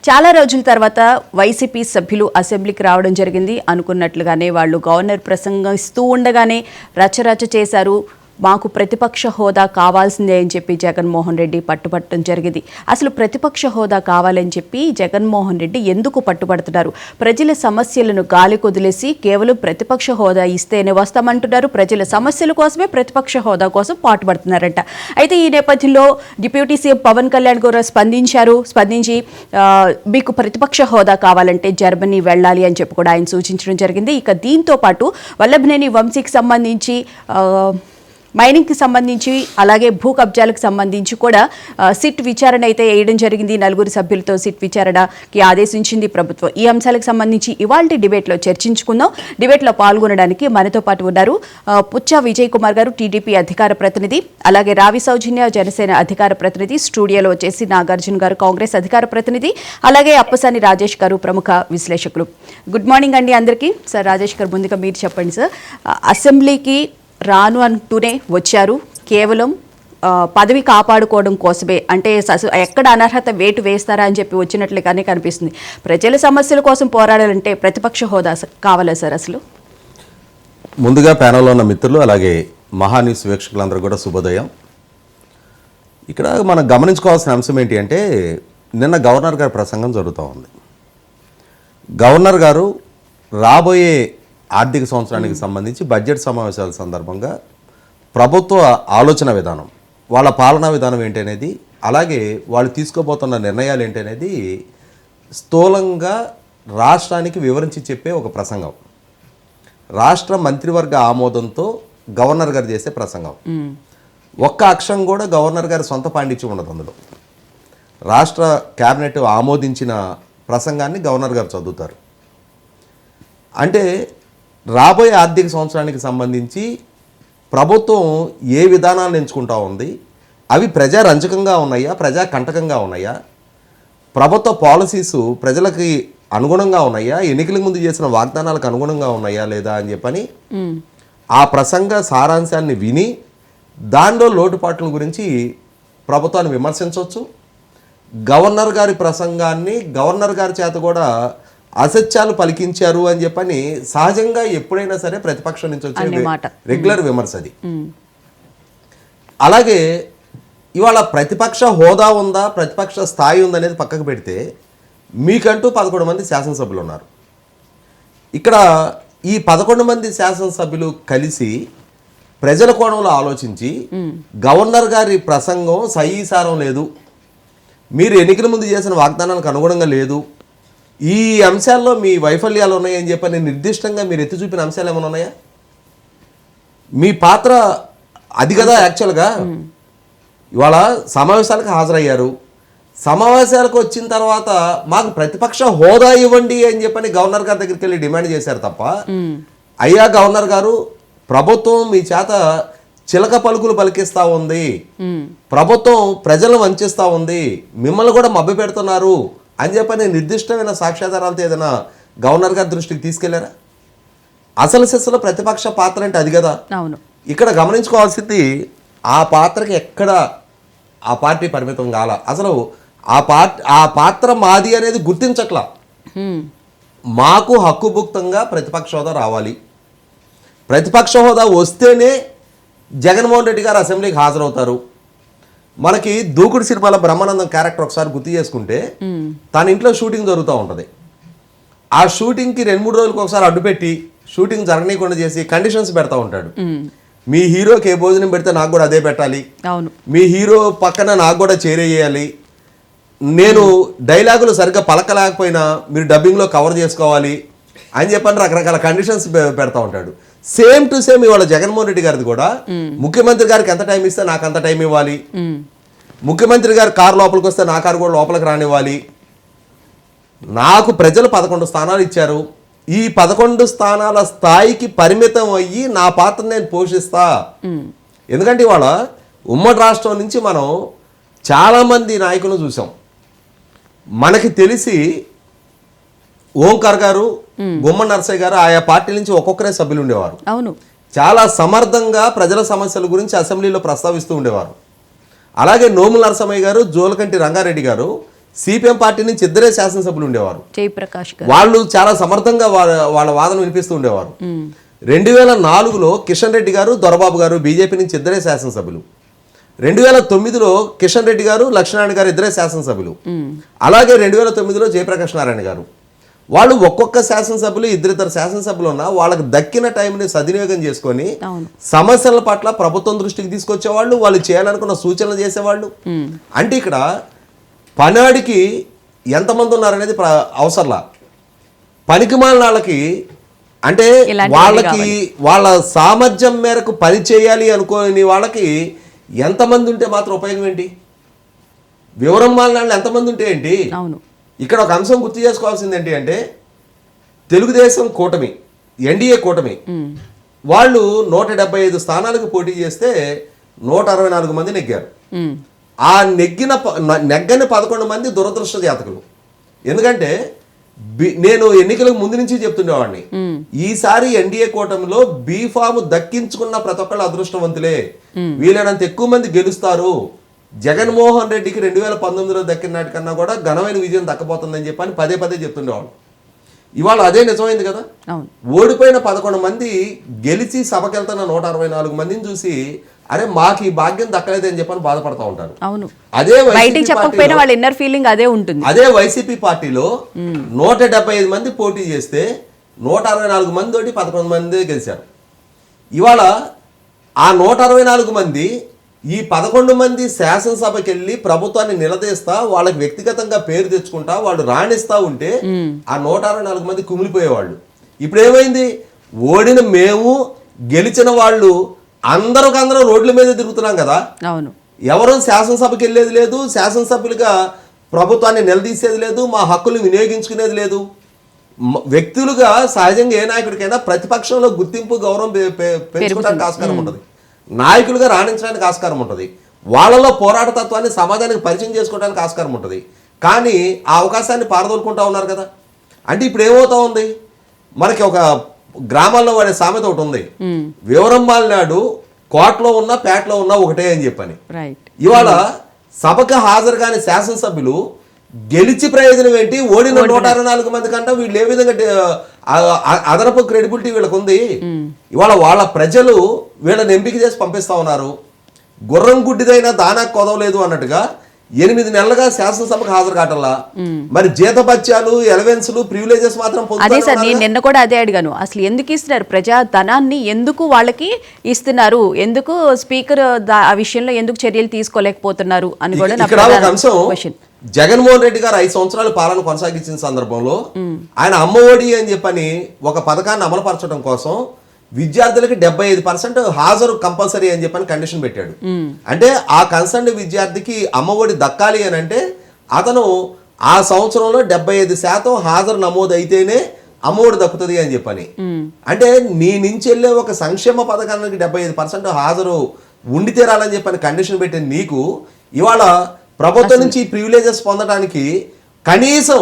చాలా రోజుల తర్వాత వైసీపీ సభ్యులు అసెంబ్లీకి రావడం జరిగింది. అనుకున్నట్లుగానే వాళ్ళు గవర్నర్ ప్రసంగిస్తూ ఉండగానే రచరచ చేశారు. మాకు ప్రతిపక్ష హోదా కావాల్సిందే అని చెప్పి జగన్మోహన్ రెడ్డి పట్టుబట్టడం జరిగింది. అసలు ప్రతిపక్ష హోదా కావాలని చెప్పి జగన్మోహన్ రెడ్డి ఎందుకు పట్టుబడుతున్నారు? ప్రజల సమస్యలను గాలి కొదిలేసి కేవలం ప్రతిపక్ష హోదా ఇస్తేనే వస్తామంటున్నారు. ప్రజల సమస్యల కోసమే ప్రతిపక్ష హోదా కోసం పాటుపడుతున్నారంట. అయితే ఈ నేపథ్యంలో డిప్యూటీ సీఎం పవన్ కళ్యాణ్ గారు స్పందించి మీకు ప్రతిపక్ష హోదా కావాలంటే జర్మనీ వెళ్ళాలి అని చెప్పి కూడా ఆయన సూచించడం జరిగింది. ఇక దీంతో పాటు వల్లభనేని వంశీకి సంబంధించి మైనింగ్కి సంబంధించి అలాగే భూ కబ్జాలకు సంబంధించి కూడా సిట్ విచారణ అయితే వేయడం జరిగింది. 4 సభ్యులతో సిట్ విచారణకి ఆదేశించింది ప్రభుత్వం. ఈ అంశాలకు సంబంధించి ఇవాల్టి డిబేట్లో చర్చించుకుందాం. డిబేట్లో పాల్గొనడానికి మనతో పాటు ఉన్నారు పుచ్చా విజయ్ కుమార్ గారు, టీడీపీ అధికార ప్రతినిధి, అలాగే రావి సౌజన్య జనసేన అధికార ప్రతినిధి, స్టూడియోలో వచ్చేసి నాగార్జున గారు కాంగ్రెస్ అధికార ప్రతినిధి, అలాగే అప్పసాని రాజేష్ గారు ప్రముఖ విశ్లేషకులు. గుడ్ మార్నింగ్ అండి అందరికీ. సార్ రాజేష్ గారు, ముందుగా మీరు చెప్పండి సార్. అసెంబ్లీకి రాను అంటూనే వచ్చారు, కేవలం పదవి కాపాడుకోవడం కోసమే, అంటే ఎక్కడ అనర్హత వేటు వేస్తారా అని చెప్పి వచ్చినట్లుగానే కనిపిస్తుంది. ప్రజల సమస్యల కోసం పోరాడాలంటే ప్రతిపక్ష హోదా కావాలా సార్? అసలు ముందుగా ప్యానెల్లో ఉన్న మిత్రులు అలాగే మహాన్యూస్ వీక్షకులందరూ కూడా శుభోదయం. ఇక్కడ మనం గమనించుకోవాల్సిన అంశం ఏంటి అంటే, నిన్న గవర్నర్ గారి ప్రసంగం జరుగుతూ ఉంది. గవర్నర్ గారు రాబోయే ఆర్థిక సంవత్సరానికి సంబంధించి బడ్జెట్ సమావేశాల సందర్భంగా ప్రభుత్వ ఆలోచన విధానం, వాళ్ళ పాలనా విధానం ఏంటనేది, అలాగే వాళ్ళు తీసుకోబోతున్న నిర్ణయాలు ఏంటనేది స్థూలంగా రాష్ట్రానికి వివరించి చెప్పే ఒక ప్రసంగం. రాష్ట్ర మంత్రివర్గ ఆమోదంతో గవర్నర్ గారు చేసే ప్రసంగం. ఒక్క అక్షరం కూడా గవర్నర్ గారి సొంత పాండిత్యం ఉండదు అందులో. రాష్ట్ర క్యాబినెట్ ఆమోదించిన ప్రసంగాన్ని గవర్నర్ గారు చదువుతారు. అంటే రాబోయే ఆర్థిక సంవత్సరానికి సంబంధించి ప్రభుత్వం ఏ విధానాలను ఎంచుకుంటా ఉంది, అవి ప్రజారంజకంగా ఉన్నాయా, ప్రజా కంటకంగా ఉన్నాయా, ప్రభుత్వ పాలసీస్ ప్రజలకి అనుగుణంగా ఉన్నాయా, ఎన్నికల ముందు చేసిన వాగ్దానాలకు అనుగుణంగా ఉన్నాయా లేదా అని చెప్పని ఆ ప్రసంగ సారాంశాన్ని విని దానిలో లోటుపాట్ల గురించి ప్రభుత్వాన్ని విమర్శించవచ్చు. గవర్నర్ గారి ప్రసంగాన్ని గవర్నర్ గారి చేత కూడా అసత్యాలు పలికించారు అని చెప్పని సహజంగా ఎప్పుడైనా సరే ప్రతిపక్షం నుంచి వచ్చే రెగ్యులర్ విమర్శ అది. అలాగే ఇవాళ ప్రతిపక్ష హోదా ఉందా, ప్రతిపక్ష స్థాయి ఉందనేది పక్కకు పెడితే మీకంటూ 11 మంది శాసనసభ్యులు ఉన్నారు. ఇక్కడ ఈ 11 మంది శాసనసభ్యులు కలిసి ప్రజల కోణంలో ఆలోచించి గవర్నర్ గారి ప్రసంగం సయీసారం లేదు, మీరు ఎన్నికల ముందు చేసిన వాగ్దానాలకు అనుగుణంగా లేదు, ఈ అంశాల్లో మీ వైఫల్యాలు ఉన్నాయని చెప్పని నిర్దిష్టంగా మీరు ఎత్తి చూపిన అంశాలు ఏమైనా ఉన్నాయా? మీ పాత్ర అది కదా. యాక్చువల్గా ఇవాళ సమావేశాలకు హాజరయ్యారు, సమావేశాలకు వచ్చిన తర్వాత మాకు ప్రతిపక్ష హోదా ఇవ్వండి అని చెప్పని గవర్నర్ గారి దగ్గరికి వెళ్ళి డిమాండ్ చేశారు తప్ప, అయ్యా గవర్నర్ గారు ప్రభుత్వం మీ చేత చిలక పలుకులు పలికిస్తూ ఉంది, ప్రభుత్వం ప్రజలను వంచిస్తూ ఉంది, మిమ్మల్ని కూడా మభ్య పెడుతున్నారు అని చెప్పని నిర్దిష్టమైన సాక్ష్యాధారాలతో ఏదైనా గవర్నర్ గారి దృష్టికి తీసుకెళ్లారా? అసలు సిస్సులో ప్రతిపక్ష పాత్ర అంటే అది కదా. ఇక్కడ గమనించుకోవాల్సింది, ఆ పాత్రకి ఎక్కడ ఆ పార్టీ పరిమితం కాల. అసలు ఆ పాత్ర మాది అనేది గుర్తించట్లా. మాకు హక్కుభుక్తంగా ప్రతిపక్ష హోదా రావాలి, ప్రతిపక్ష హోదా వస్తేనే జగన్మోహన్ రెడ్డి గారు అసెంబ్లీకి హాజరవుతారు. మనకి దూకుడు సినిమాలో బ్రహ్మానందం క్యారెక్టర్ ఒకసారి గుర్తు చేసుకుంటే, తన ఇంట్లో షూటింగ్ జరుగుతూ ఉంటుంది. ఆ షూటింగ్కి 2-3 రోజులకు ఒకసారి అడ్డుపెట్టి షూటింగ్ జరగనీయకుండా చేసి కండిషన్స్ పెడతా ఉంటాడు. మీ హీరోకి ఏ భోజనం పెడితే నాకు కూడా అదే పెట్టాలి, మీ హీరో పక్కన నాకు కూడా చేరేయాలి, నేను డైలాగులు సరిగ్గా పలకలేకపోయినా మీరు డబ్బింగ్లో కవర్ చేసుకోవాలి అని చెప్పని రకరకాల కండిషన్స్ పెడతా ఉంటాడు. సేమ్ టు సేమ్ ఇవాళ జగన్మోహన్ రెడ్డి గారిది కూడా, ముఖ్యమంత్రి గారికి ఎంత టైం ఇస్తే నాకు అంత టైం ఇవ్వాలి, ముఖ్యమంత్రి గారు కారు లోపలికి వస్తే నా కారు కూడా లోపలికి రానివ్వాలి, నాకు ప్రజలు 11 స్థానాలు ఇచ్చారు, ఈ 11 స్థానాల స్థాయికి పరిమితం అయ్యి నా పాత్ర నేను పోషిస్తా. ఎందుకంటే ఇవాళ ఉమ్మడి రాష్ట్రం నుంచి మనం చాలామంది నాయకులను చూసాం. మనకి తెలిసి ఓంకార్ గారు, గుమ్మడి నరసయ్య గారు ఆయా పార్టీ నుంచి ఒక్కొక్కరే సభ్యులు ఉండేవారు. చాలా సమర్థంగా ప్రజల సమస్యల గురించి అసెంబ్లీలో ప్రస్తావిస్తూ ఉండేవారు. అలాగే నోముల నరసమయ్య గారు, జోలకంటి రంగారెడ్డి గారు సిపిఎం పార్టీ నుంచి ఇద్దరే శాసనసభ్యులు ఉండేవారు. జయప్రకాష్ గారు వాళ్ళు చాలా సమర్థంగా వాళ్ళ వాదన వినిపిస్తూ ఉండేవారు. 2004లో కిషన్ రెడ్డి గారు, దొరబాబు గారు బీజేపీ నుంచి ఇద్దరే శాసనసభ్యులు. 2009లో కిషన్ రెడ్డి గారు, లక్ష్మీనారాయణ గారు ఇద్దరే శాసనసభ్యులు. అలాగే 2009లో జయప్రకాష్ నారాయణ గారు. వాళ్ళు ఒక్కొక్క శాసనసభ్యులు ఇద్దరిద్దరు శాసనసభ్యులు ఉన్నా వాళ్ళకి దక్కిన టైంని సద్వినియోగం చేసుకొని సమస్యల పట్ల ప్రభుత్వం దృష్టికి తీసుకొచ్చేవాళ్ళు, వాళ్ళు చేయాలనుకున్న సూచనలు చేసేవాళ్ళు. అంటే ఇక్కడ పనాడికి ఎంతమంది ఉన్నారనేది అవసరంలా. పనికిమాలిన వాళ్ళకి అంటే వాళ్ళకి వాళ్ళ సామర్థ్యం మేరకు పని చేయాలి అనుకోని వాళ్ళకి ఎంతమంది ఉంటే మాత్రం ఉపయోగం ఏంటి? వివరం మాలిన వాళ్ళు ఎంతమంది ఉంటే ఏంటి? ఇక్కడ ఒక అంశం గుర్తు చేసుకోవాల్సింది ఏంటి అంటే తెలుగుదేశం కూటమి, ఎన్డీఏ కూటమి వాళ్ళు 175 స్థానాలకు పోటీ చేస్తే 164 మంది నెగ్గారు. ఆ నెగ్గని 11 మంది దురదృష్ట జాతకులు. ఎందుకంటే నేను ఎన్నికలకు ముందు నుంచి చెప్తుండేవాడిని, ఈసారి ఎన్డీఏ కూటమిలో బీఫామ్ దక్కించుకున్న ప్రతి ఒక్కళ్ళు అదృష్టవంతులే, వీలైనంత ఎక్కువ మంది గెలుస్తారు. జగన్మోహన్ రెడ్డికి 2019లో దక్కిన నాటికన్నా కూడా ఘనమైన విజయం దక్కబోతుందని చెప్పని పదే పదే చెప్తుండేవాళ్ళు. ఇవాళ అదే నిజమైంది కదా. ఓడిపోయిన 11 మంది గెలిచి సభకెళ్తున్న 164 మందిని చూసి అరే మాకు ఈ భాగ్యం దక్కలేదని చెప్పని బాధపడతా ఉంటారు. అదే వైసీపీ పార్టీలో 175 మంది పోటీ చేస్తే 164 మంది తోటి 11 మంది గెలిచారు. ఇవాళ ఆ 164 మంది ఈ 11 మంది శాసనసభకి వెళ్ళి ప్రభుత్వాన్ని నిలదీస్తా, వాళ్ళకి వ్యక్తిగతంగా పేరు తెచ్చుకుంటా, వాళ్ళు రాణిస్తా ఉంటే ఆ 164 మంది కుమిలిపోయేవాళ్ళు. ఇప్పుడు ఏమైంది? ఓడిన మేము, గెలిచిన వాళ్ళు అందరూ రోడ్ల మీద తిరుగుతున్నాం కదా. ఎవరు శాసనసభకి వెళ్ళేది లేదు, శాసనసభ్యులుగా ప్రభుత్వాన్ని నిలదీసేది లేదు, మా హక్కులు వినియోగించుకునేది లేదు. వ్యక్తులుగా సహజంగా ఏ నాయకుడికైనా ప్రతిపక్షంలో గుర్తింపు, గౌరవం పెంచుకోవడానికి ఆస్కారం ఉంటుంది, నాయకులుగా రాణించడానికి ఆస్కారం ఉంటుంది, వాళ్ళలో పోరాట తత్వాన్ని సమాజానికి పరిచయం చేసుకోవడానికి ఆస్కారం ఉంటుంది. కానీ ఆ అవకాశాన్ని పారదోలుకుంటా ఉన్నారు కదా. అంటే ఇప్పుడు ఏమవుతా ఉంది, మనకి ఒక గ్రామాల్లో వాడే సామెత ఒకటి ఉంది, వివరం మాలినాడు కోటలో ఉన్న పేటలో ఉన్న ఒకటే అని చెప్పని. ఇవాళ సభకు హాజరు కాని శాసనసభ్యులు గెలిచి ప్రయోజనం ఏంటి? ఓడిన 164 మంది కంటే వీళ్ళు ఏ విధంగా అదనపు క్రెడిబిలిటీ వీళ్ళకు ఉంది? ఇవాళ వాళ్ళ ప్రజలు వీళ్ళని ఎంపిక చేసి పంపిస్తా ఉన్నారు. గుర్రం గుడ్డిదైనా దానా కొదవలేదు అన్నట్టుగా 8 నెలలుగా శాసనసభకు హాజరు కావటంలా. మరి జీతభత్యాలు, ఎలవెన్స్లు, ప్రివిలేజెస్ మాత్రం అదే సార్, నేను నిన్న కూడా అదే అడిగాను, అసలు ఎందుకు ఇస్తున్నారు? ప్రజా ధనాన్ని ఎందుకు వాళ్ళకి ఇస్తున్నారు? ఎందుకు స్పీకర్ ఆ విషయంలో ఎందుకు చర్యలు తీసుకోలేకపోతున్నారు అని కూడా అంశం. జగన్మోహన్ రెడ్డి గారు 5 సంవత్సరాలు పాలన కొనసాగించిన సందర్భంలో ఆయన అమ్మఒడి అని చెప్పని ఒక పథకాన్ని అమలుపరచడం కోసం విద్యార్థులకి 75% హాజరు కంపల్సరీ అని చెప్పని కండిషన్ పెట్టాడు. అంటే ఆ కన్సర్న్ విద్యార్థికి అమ్మఒడి దక్కాలి అని అంటే అతను ఆ సంవత్సరంలో 75% హాజరు నమోదు అయితేనే అమ్మఒడి దక్కుతుంది అని చెప్పని. అంటే నీ నుంచి వెళ్ళే ఒక సంక్షేమ పథకానికి 75% హాజరు ఉండి తీరాలని చెప్పని కండిషన్ పెట్టిన నీకు ఇవాళ ప్రభుత్వం నుంచి ప్రివిలేజెస్ పొందడానికి కనీసం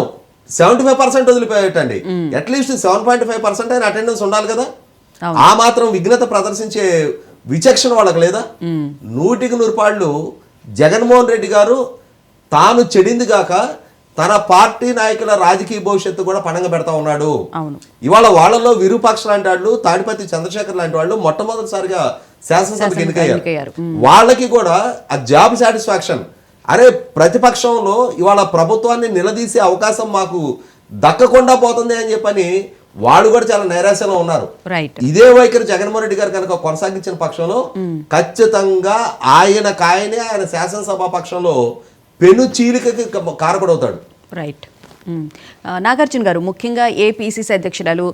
75% వదిలిపెట్టండి, అట్లీస్ట్ 7.5% అయిన అటెండెన్స్ ఉండాలి కదా. ఆ మాత్రం విఘ్నత ప్రదర్శించే విచక్షణ వాళ్ళకి లేదా? 100కి 100 పాళ్ళు జగన్మోహన్ రెడ్డి గారు తాను చెడింది గాక తన పార్టీ నాయకుల రాజకీయ భవిష్యత్తు కూడా పణంగా పెడతా ఉన్నాడు. ఇవాళ వాళ్ళలో విరూపాక్ష లాంటి వాళ్ళు, తాడిపత్రి చంద్రశేఖర్ లాంటి వాళ్ళు మొట్టమొదటిసారిగా శాసనసభకి ఎన్నికయ్యారు. వాళ్ళకి కూడా ఆ జాబ్ సాటిస్ఫాక్షన్, అరే ప్రతిపక్షంలో ఇవాళ ప్రభుత్వాన్ని నిలదీసే అవకాశం మాకు దక్కకుండా పోతుంది అని చెప్పని వాళ్ళు కూడా చాలా నైరాశ్యంలో ఉన్నారు. ఇదే వైఖరి జగన్మోహన్ రెడ్డి గారు కనుక కొనసాగించిన పక్షంలో ఖచ్చితంగా ఆయనకాయనే ఆయన శాసనసభ పక్షంలో పెను చీలికకి కారకుడవుతాడు. నాగార్జున గారు, ముఖ్యంగా ఏపీసీసీ అధ్యక్షురాలు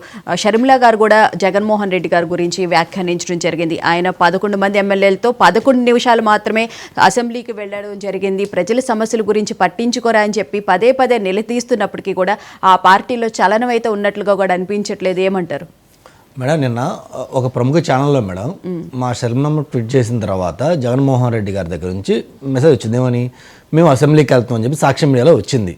షర్మిల గారు కూడా జగన్మోహన్ రెడ్డి గారి గురించి వ్యాఖ్యానించడం జరిగింది. ఆయన 11 మంది ఎమ్మెల్యేలతో 11 నిమిషాలు మాత్రమే అసెంబ్లీకి వెళ్ళడం జరిగింది. ప్రజల సమస్యల గురించి పట్టించుకోరా అని చెప్పి పదే పదే నిలదీస్తున్నప్పటికీ కూడా ఆ పార్టీలో చలనం అయితే ఉన్నట్లుగా కూడా అనిపించట్లేదు. ఏమంటారు మేడం? నిన్న ఒక ప్రముఖ ఛానల్లో మేడం మా షర్మిలమ్మ ట్వీట్ చేసిన తర్వాత జగన్మోహన్ రెడ్డి గారి దగ్గర నుంచి మెసేజ్ వచ్చింది. ఏమని? మేము అసెంబ్లీకి వెళ్తామని చెప్పి సాక్ష్యం మీడియాలో వచ్చింది.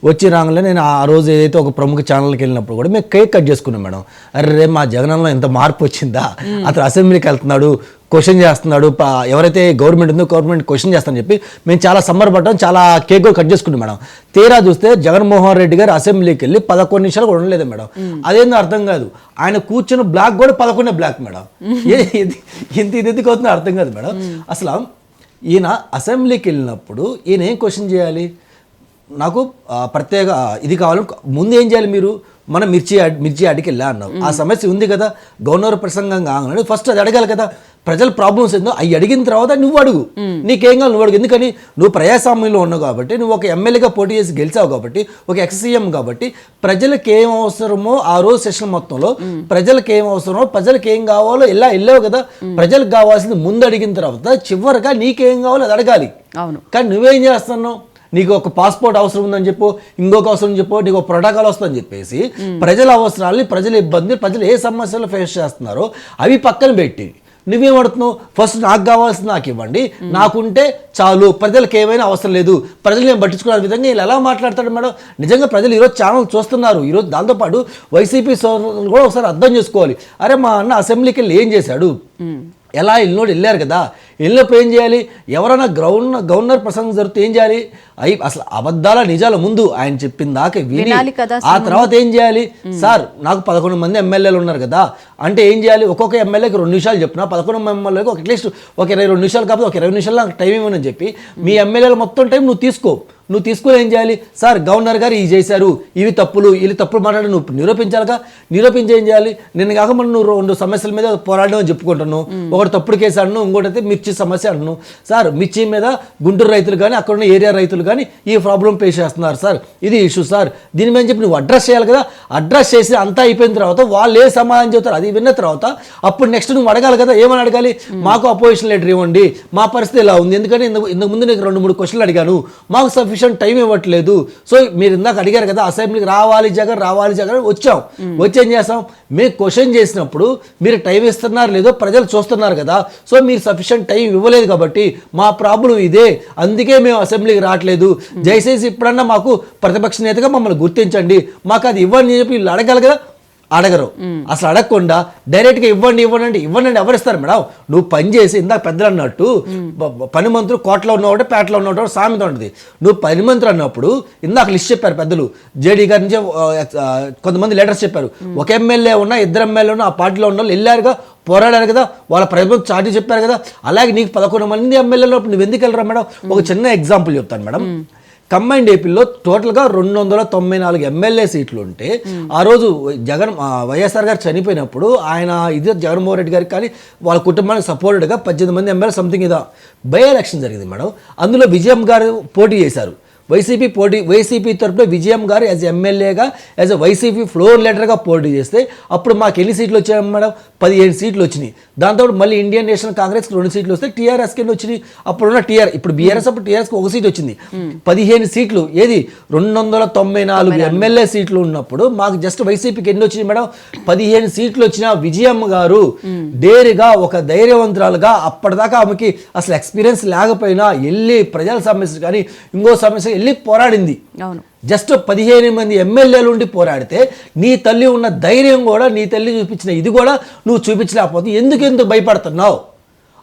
వచ్చి రాగానే నేను ఆ రోజు ఏదైతే ఒక ప్రముఖ ఛానల్కి వెళ్ళినప్పుడు కూడా మేము కేక్ కట్ చేసుకున్నాం మేడం. అరే మా జగనన్నలో ఎంత మార్పు వచ్చిందా, అతను అసెంబ్లీకి వెళ్తున్నాడు, క్వశ్చన్ చేస్తున్నాడు, ఎవరైతే గవర్నమెంట్ ఉందో గవర్నమెంట్ క్వశ్చన్ చేస్తానని చెప్పి మేము చాలా సంబరపడ్డాం, చాలా కేక్ కట్ చేసుకున్నాం మేడం. తీరా చూస్తే జగన్మోహన్ రెడ్డి గారు అసెంబ్లీకి వెళ్ళి 11 నిమిషాలు కూడా ఉండలేదు మేడం. అదేందో అర్థం కాదు. ఆయన కూర్చున్న బ్లాక్ కూడా 11 బ్లాక్ మేడం. ఇంత ఇది ఎందుకు అవుతుందో అర్థం కాదు మేడం. అసలు ఈయన అసెంబ్లీకి వెళ్ళినప్పుడు ఈయన ఏం క్వశ్చన్ చేయాలి? నాకు ప్రత్యేక ఇది కావాలి, ముందు ఏం చేయాలి? మీరు మనం మిర్చి అడిగి వెళ్ళా అన్నావు, ఆ సమస్య ఉంది కదా, గవర్నర్ ప్రసంగం కాగానే ఫస్ట్ అది అడగాలి కదా. ప్రజల ప్రాబ్లమ్స్ ఏందో అవి అడిగిన తర్వాత నువ్వు అడుగు, నీకేం కావాలి నువ్వు అడుగు. ఎందుకని నువ్వు ప్రజాస్వామ్యంలో ఉన్నావు కాబట్టి, నువ్వు ఒక ఎమ్మెల్యేగా పోటీ చేసి గెలిచావు కాబట్టి, ఒక ఎక్స్-సీఎం కాబట్టి, ప్రజలకు ఏం అవసరమో ఆ రోజు సెషన్ మొత్తంలో ప్రజలకు ఏం అవసరమో, ప్రజలకు ఏం కావాలో వెళ్ళావు కదా. ప్రజలకు కావాల్సింది ముందు అడిగిన తర్వాత చివరిగా నీకేం కావాలో అది అడగాలి. అవును. కానీ నువ్వేం చేస్తున్నావు? నీకు ఒక పాస్పోర్ట్ అవసరం ఉందని చెప్పు, ఇంకొక అవసరం చెప్పు, నీకు ఒక ప్రోటోకాల్ వస్తుందని చెప్పేసి ప్రజల అవసరాలని, ప్రజల ఇబ్బంది, ప్రజలు ఏ సమస్యలు ఫేస్ చేస్తున్నారో అవి పక్కన పెట్టి నువ్వేమడుతున్నావు? ఫస్ట్ నాకు కావాల్సింది నాకు ఇవ్వండి, నాకుంటే చాలు, ప్రజలకు ఏమైనా అవసరం లేదు, ప్రజలు నేను పట్టించుకునే విధంగా వీళ్ళు ఎలా మాట్లాడతాడు మేడం? నిజంగా ప్రజలు ఈరోజు ఛానల్ చూస్తున్నారు. ఈరోజు దాంతోపాటు వైసీపీ సోదరులు కూడా ఒకసారి అర్థం చేసుకోవాలి. అరే మా అన్న అసెంబ్లీకి వెళ్ళి ఏం చేశాడు, ఎలా వెళ్ళారు కదా, వెళ్ళినప్పుడు ఏం చేయాలి? ఎవరైనా గవర్నర్ ప్రసంగం జరిగితే ఏం చేయాలి? అసలు అబద్ధాల నిజాల ముందు ఆయన చెప్పిన దాకా విని ఆ తర్వాత ఏం చేయాలి? సార్ నాకు 11 మంది ఎమ్మెల్యేలు ఉన్నారు కదా అంటే ఏం చేయాలి? ఒక్కొక్క ఎమ్మెల్యేకి 2 నిమిషాలు చెప్పిన 11 ఎమ్మెల్యేకి ఒక అట్లీస్ట్ ఒక 22 నిమిషాలు కాకపోతే ఒక 20 నిమిషాలు నాకు టైం ఇవ్వనని చెప్పి మీ ఎమ్మెల్యేలు మొత్తం టైం నువ్వు తీసుకొని ఏం చేయాలి? సార్ గవర్నర్ గారు ఇవి చేశారు, ఇవి తప్పులు, వీళ్ళు తప్పులు మాట్లాడి నువ్వు నిరూపించాలిగా. నిరూపించి ఏం చేయాలి? నేను కాక మనం నువ్వు 2 సమస్యల మీద పోరాడడం అని చెప్పుకుంటున్నాను. ఒకటి తప్పుడు కేసు అంటున్నావు, ఇంకోటి అయితే మిర్చి సమస్య అంటున్నావు. సార్ మిర్చి మీద గుంటూరు రైతులు కానీ అక్కడ ఉన్న ఏరియా రైతులు కానీ ఈ ప్రాబ్లం ఫేస్ చేస్తున్నారు సార్, ఇది ఇష్యూ సార్, దీని మీద చెప్పి నువ్వు అడ్రస్ చేయాలి కదా. అడ్రస్ చేసి అంతా అయిపోయిన తర్వాత వాళ్ళు ఏ సమాధానం చెబుతారు అది విన్న తర్వాత అప్పుడు నెక్స్ట్ నువ్వు అడగాలి కదా. ఏమని అడగాలి? మాకు అపోజిషన్ లెటర్ ఇవ్వండి, మా పరిస్థితి ఇలా ఉంది, ఎందుకంటే ఇంతకు ముందు నీకు 2-3 క్వశ్చన్లు అడిగాను, మాకు సఫిషియంట్ టైం ఇవ్వట్లేదు. సో మీరు ఇందాక అడిగారు కదా అసెంబ్లీకి రావాలి జగన్ వచ్చాం, వచ్చి ఏం చేస్తాం? మేము క్వశ్చన్ చేసినప్పుడు మీరు టైం ఇస్తున్నారు లేదో ప్రజలు చూస్తున్నారు కదా. సో మీరు సఫిషియంట్ టైం ఇవ్వలేదు కాబట్టి మా ప్రాబ్లం ఇదే, అందుకే మేము అసెంబ్లీకి రావట్లేదు, దయచేసి ఇప్పుడన్నా మాకు ప్రతిపక్ష నేతగా మమ్మల్ని గుర్తించండి, మాకు అది ఇవ్వండి చెప్పి వీళ్ళు అడగాలి కదా. అడగరు. అసలు అడగకుండా డైరెక్ట్గా ఇవ్వండి ఎవరిస్తారు మేడం? నువ్వు పని చేసి ఇందాక పెద్దలు అన్నట్టు పని మంత్రులు కోటలో ఉన్నవాడు పేటలో ఉన్నవాడు సామెత ఉంటుంది. నువ్వు పని మంత్రి అన్నప్పుడు ఇందాక లిస్ట్ చెప్పారు పెద్దలు, జేడీ గారి నుంచి కొంతమంది లీడర్స్ చెప్పారు, ఒక ఎమ్మెల్యే ఉన్నా 2 ఎమ్మెల్యే ఉన్నా ఆ పార్టీలో ఉన్న వాళ్ళు వెళ్ళారుగా, పోరాడారు కదా, వాళ్ళ ప్రభుత్వం చాటి చెప్పారు కదా. అలాగే నీకు 11 మంది ఎమ్మెల్యేలు నువ్వు ఎందుకు వెళ్ళరా మేడం? ఒక చిన్న ఎగ్జాంపుల్ చెప్తాను మేడం. కంబైన్డ్ ఏపీలో టోటల్గా 294 ఎమ్మెల్యే సీట్లు ఉంటే ఆ రోజు వైఎస్ఆర్ గారు చనిపోయినప్పుడు ఆయన ఇది జగన్మోహన్ రెడ్డి గారికి కానీ వాళ్ళ కుటుంబానికి సపోర్టెడ్గా 18 మంది ఎమ్మెల్యే సంథింగ్ ఇదా బై ఎలక్షన్ జరిగింది మేడం. అందులో విజయం గారు పోటీ చేశారు. వైసీపీ తరఫున విజయం గారు యాజ్ ఎమ్మెల్యేగా యాజ్ వైసీపీ ఫ్లోర్ లీడర్గా పోటీ చేస్తే అప్పుడు మాకు ఎన్ని సీట్లు వచ్చాయి మేడం? 17 సీట్లు వచ్చినాయి. దాంతో మళ్ళీ ఇండియన్ నేషనల్ కాంగ్రెస్కి 2 సీట్లు వస్తే టీఆర్ఎస్కి ఎన్ని వచ్చినాయి? అప్పుడున్న ఇప్పుడు బీఆర్ఎస్ అప్పుడు టీఆర్ఎస్కి 1 సీట్ వచ్చింది. 15 సీట్లు ఏది 294 ఎమ్మెల్యే సీట్లు ఉన్నప్పుడు మాకు జస్ట్ వైసీపీకి ఎన్ని వచ్చినాయి మేడం? 15 సీట్లు వచ్చిన విజయం గారు డేరుగా ఒక ధైర్యవంతురాలుగా అప్పటిదాకా ఆమెకి అసలు ఎక్స్పీరియన్స్ లేకపోయినా వెళ్ళి ప్రజల సమస్య కానీ ఇంకో సమస్య వెళ్ళి పోరాడింది. జస్ట్ 15 మంది ఎమ్మెల్యేలు ఉండి పోరాడితే నీ తల్లి ఉన్న ధైర్యం కూడా, నీ తల్లి చూపించిన ఇది కూడా నువ్వు చూపించలేకపోతే ఎందుకు భయపడుతున్నావు?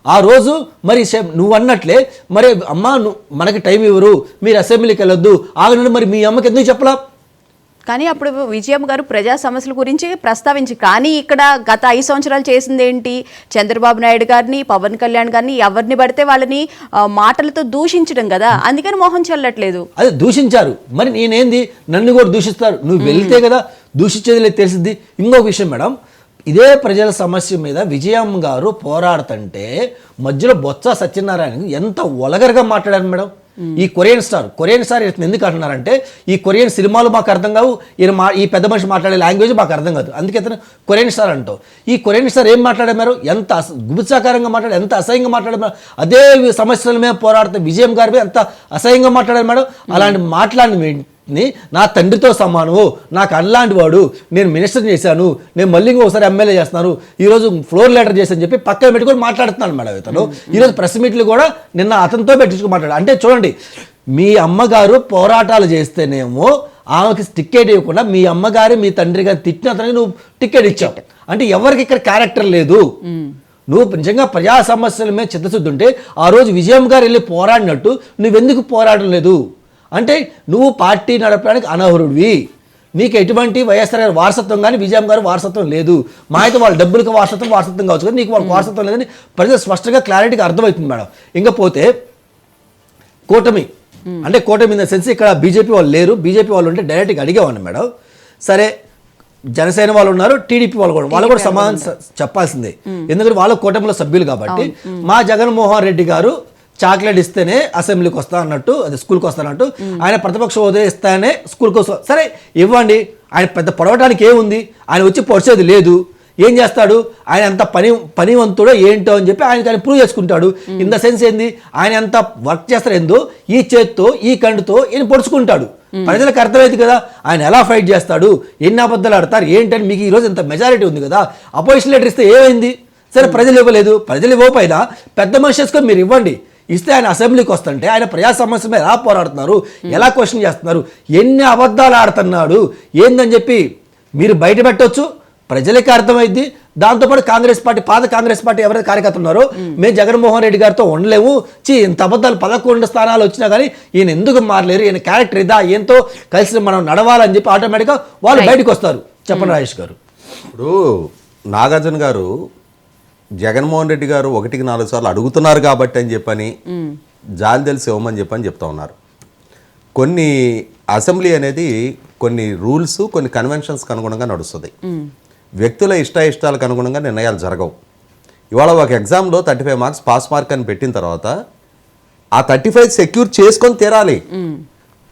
ఆ రోజు మరి నువ్వు అన్నట్లే మరి అమ్మ మనకి టైం ఇవ్వరు, మీరు అసెంబ్లీకి వెళ్ళొద్దు ఆగనండి, మరి మీ అమ్మకి ఎందుకు చెప్పలా? కానీ అప్పుడు విజయం గారు ప్రజా సమస్యల గురించి ప్రస్తావించి, కానీ ఇక్కడ గత 5 సంవత్సరాలు చేసింది ఏంటి? చంద్రబాబు నాయుడు గారిని, పవన్ కళ్యాణ్ గారిని ఎవరిని పడితే వాళ్ళని మాటలతో దూషించడం కదా, అందుకని మోహం చెల్లట్లేదు. అదే దూషించారు, మరి నేనేంది నన్ను కూడా దూషిస్తారు? నువ్వు వెళ్తే కదా దూషించేది లేదు తెలిసింది. ఇంకొక విషయం మేడం, ఇదే ప్రజల సమస్య మీద విజయం గారు పోరాడుతుంటే మధ్యలో బొత్స సత్యనారాయణ ఎంత ఒలగరగా మాట్లాడారు మేడం. ఈ కొరియన్ స్టార్ ఎందుకు అంటున్నారంటే ఈ కొరియన్ సినిమాలు మాకు అర్థం కావు, ఈ పెద్ద మనిషి మాట్లాడే లాంగ్వేజ్ మాకు అర్థం కాదు, అందుకే అతను కొరియన్ స్టార్ అంటావు. ఈ కొరియన్ స్టార్ ఏం మాట్లాడారు? ఎంత గుబుత్సాకారంగా మాట్లాడారు, ఎంత అసహ్యంగా మాట్లాడారు. అదే సమస్యల మీద పోరాడుతూ విజయం గారి మీద ఎంత అసహ్యంగా మాట్లాడారు మేడం. అలాంటి మాట్లాడిన నా తండ్రితో సమానము, నాకు అల్లాంటి వాడు, నేను మినిస్టర్ చేశాను, నేను మళ్ళీ ఒకసారి ఎమ్మెల్యే చేస్తున్నాను, ఈరోజు ఫ్లోర్ లీడర్ చేశాను చెప్పి పక్కన పెట్టుకొని మాట్లాడుతున్నాను మేడం. ఇతను ఈరోజు ప్రెస్ మీట్లు కూడా నిన్న అతనితో పెట్టించుకుని మాట్లాడు. అంటే చూడండి, మీ అమ్మగారు పోరాటాలు చేస్తేనేమో ఆమెకి టికెట్ ఇవ్వకుండా మీ అమ్మగారు మీ తండ్రి గారు తిట్టిన అతనికి నువ్వు టికెట్ ఇచ్చావు. అంటే ఎవరికి ఇక్కడ క్యారెక్టర్ లేదు. నువ్వు నిజంగా ప్రజా సమస్యల మీద చిత్తశుద్ధి ఉంటే ఆ రోజు విజయం గారు వెళ్ళి పోరాడినట్టు నువ్వెందుకు పోరాడడం లేదు? అంటే నువ్వు పార్టీ నడపడానికి అనర్హుడివి, నీకు ఎటువంటి వైఎస్ఆర్ గారి వారసత్వం కానీ విజయం గారి వారసత్వం లేదు. మా అయితే వాళ్ళ డబ్బులకు వారసత్వం కావచ్చు కానీ నీకు వాళ్ళ వారసత్వం లేదని ప్రజలు స్పష్టంగా క్లారిటీగా అర్థమవుతుంది మేడం. ఇంకపోతే కూటమి అంటే కూటమి ఇన్ ద సెన్స్ ఇక్కడ బీజేపీ వాళ్ళు లేరు. బీజేపీ వాళ్ళు ఉంటే డైరెక్ట్గా అడిగేవాడిని మేడం. సరే జనసేన వాళ్ళు ఉన్నారు, టీడీపీ వాళ్ళు కూడా సమాధానం చెప్పాల్సిందే, ఎందుకంటే వాళ్ళ కూటమిలో సభ్యులు కాబట్టి. మా జగన్మోహన్ రెడ్డి గారు చాక్లెట్ ఇస్తేనే అసెంబ్లీకి వస్తా అన్నట్టు, అది స్కూల్కి వస్తానట్టు, ఆయన ప్రతిపక్ష హోదా ఇస్తేనే స్కూల్కి వస్తా. సరే ఇవ్వండి, ఆయన పెద్ద పొడవడానికి ఏముంది, ఆయన వచ్చి పొడిచేది లేదు. ఏం చేస్తాడు ఆయన ఎంత పనివంతుడో ఏంటో అని చెప్పి ఆయన ప్రూవ్ చేసుకుంటాడు. ఇన్ ద సెన్స్ ఏంది, ఆయన ఎంత వర్క్ చేస్తారు ఏందో ఈ చేత్తో ఈ కండుతో ఈయన పొడుచుకుంటాడు. ప్రజలకు అర్థమైంది కదా ఆయన ఎలా ఫైట్ చేస్తాడు, ఎన్ని అబద్ధాలు ఆడతారు ఏంటని. మీకు ఈరోజు ఇంత మెజారిటీ ఉంది కదా, అపోజిషన్ లీడర్ ఇస్తే ఏమైంది? సరే ప్రజలు ఇవ్వలేదు, ప్రజలు ఇవ్వకపోయినా పెద్ద మనిషి చేసుకొని మీరు ఇవ్వండి. ఇస్తే ఆయన అసెంబ్లీకి వస్తుంటే ఆయన ప్రజా సమస్య మీద ఎలా పోరాడుతున్నారు, ఎలా క్వశ్చన్ చేస్తున్నారు, ఎన్ని అబద్ధాలు ఆడుతున్నాడు ఏందని చెప్పి మీరు బయట పెట్టవచ్చు, ప్రజలకి అర్థమైంది. దాంతోపాటు కాంగ్రెస్ పార్టీ, పాత కాంగ్రెస్ పార్టీ ఎవరైతే కార్యకర్తలు ఉన్నారో మేము జగన్మోహన్ రెడ్డి గారితో ఉండలేము, ఇంత అబద్ధాలు 11 స్థానాలు వచ్చినా కానీ ఈయన ఎందుకు మారలేరు, ఈయన క్యారెక్టర్ ఇదా, ఏంతో కలిసి మనం నడవాలని చెప్పి ఆటోమేటిక్గా వాళ్ళు బయటకు వస్తారు. చెప్పండి రాజేష్ గారు. ఇప్పుడు నాగార్జున గారు జగన్మోహన్ రెడ్డి గారు 1-4 సార్లు అడుగుతున్నారు కాబట్టి అని చెప్పని జాలి తెలిసి ఇవ్వమని చెప్పని చెప్తా ఉన్నారు. కొన్ని అసెంబ్లీ అనేది కొన్ని రూల్స్, కొన్ని కన్వెన్షన్స్కి అనుగుణంగా నడుస్తుంది. వ్యక్తుల ఇష్టాలకు అనుగుణంగా నిర్ణయాలు జరగవు. ఇవాళ ఒక ఎగ్జామ్లో 35 మార్క్స్ పాస్ మార్క్ అని పెట్టిన తర్వాత ఆ 35 సెక్యూర్ చేసుకొని తీరాలి.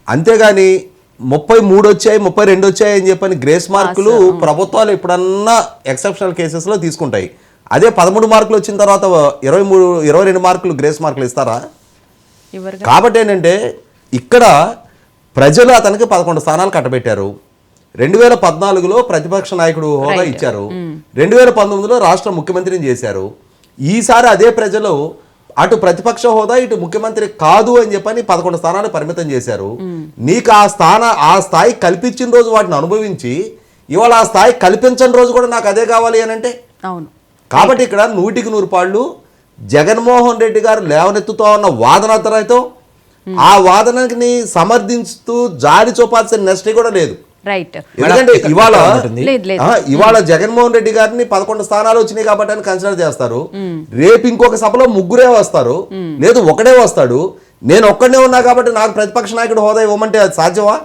అంతేగాని 33 వచ్చాయి 32 వచ్చాయి అని చెప్పని గ్రేస్ మార్కులు ప్రభుత్వాలు ఎప్పుడన్నా ఎక్సెప్షనల్ కేసెస్లో తీసుకుంటాయి. అదే 13 మార్కులు వచ్చిన తర్వాత 22 మార్కులు గ్రేస్ మార్కులు ఇస్తారా? కాబట్టి ఏంటంటే ఇక్కడ ప్రజలు అతనికి 11 స్థానాలు కట్టబెట్టారు. 2014లో ప్రతిపక్ష నాయకుడు హోదా ఇచ్చారు, 2019లో రాష్ట్ర ముఖ్యమంత్రిని చేశారు. ఈసారి అదే ప్రజలు అటు ప్రతిపక్ష హోదా ఇటు ముఖ్యమంత్రి కాదు అని చెప్పని 11 స్థానాలు పరిమితం చేశారు. నీకు ఆ స్థాయి కల్పించిన రోజు వాటిని అనుభవించి ఇవాళ ఆ స్థాయి కల్పించని రోజు కూడా నాకు అదే కావాలి అని అంటే అవును. కాబట్టి ఇక్కడ 100% జగన్మోహన్ రెడ్డి గారు లేవనెత్తుతో ఉన్న వాదనతో ఆ వాదనని సమర్థిస్తూ జారి చూపాల్సిన నెస్టీ కూడా లేదు. రైట్. ఎందుకంటే ఇవాళ జగన్మోహన్ రెడ్డి గారిని 11 స్థానాలు వచ్చినాయి కాబట్టి అని కన్సిడర్ చేస్తారు. రేపు ఇంకొక సభలో 3 వస్తారు, లేదు 1 వస్తాడు. నేను ఒక్కడే ఉన్నా కాబట్టి నాకు ప్రతిపక్ష నాయకుడు హోదా ఇవ్వమంటే అది సాధ్యమా?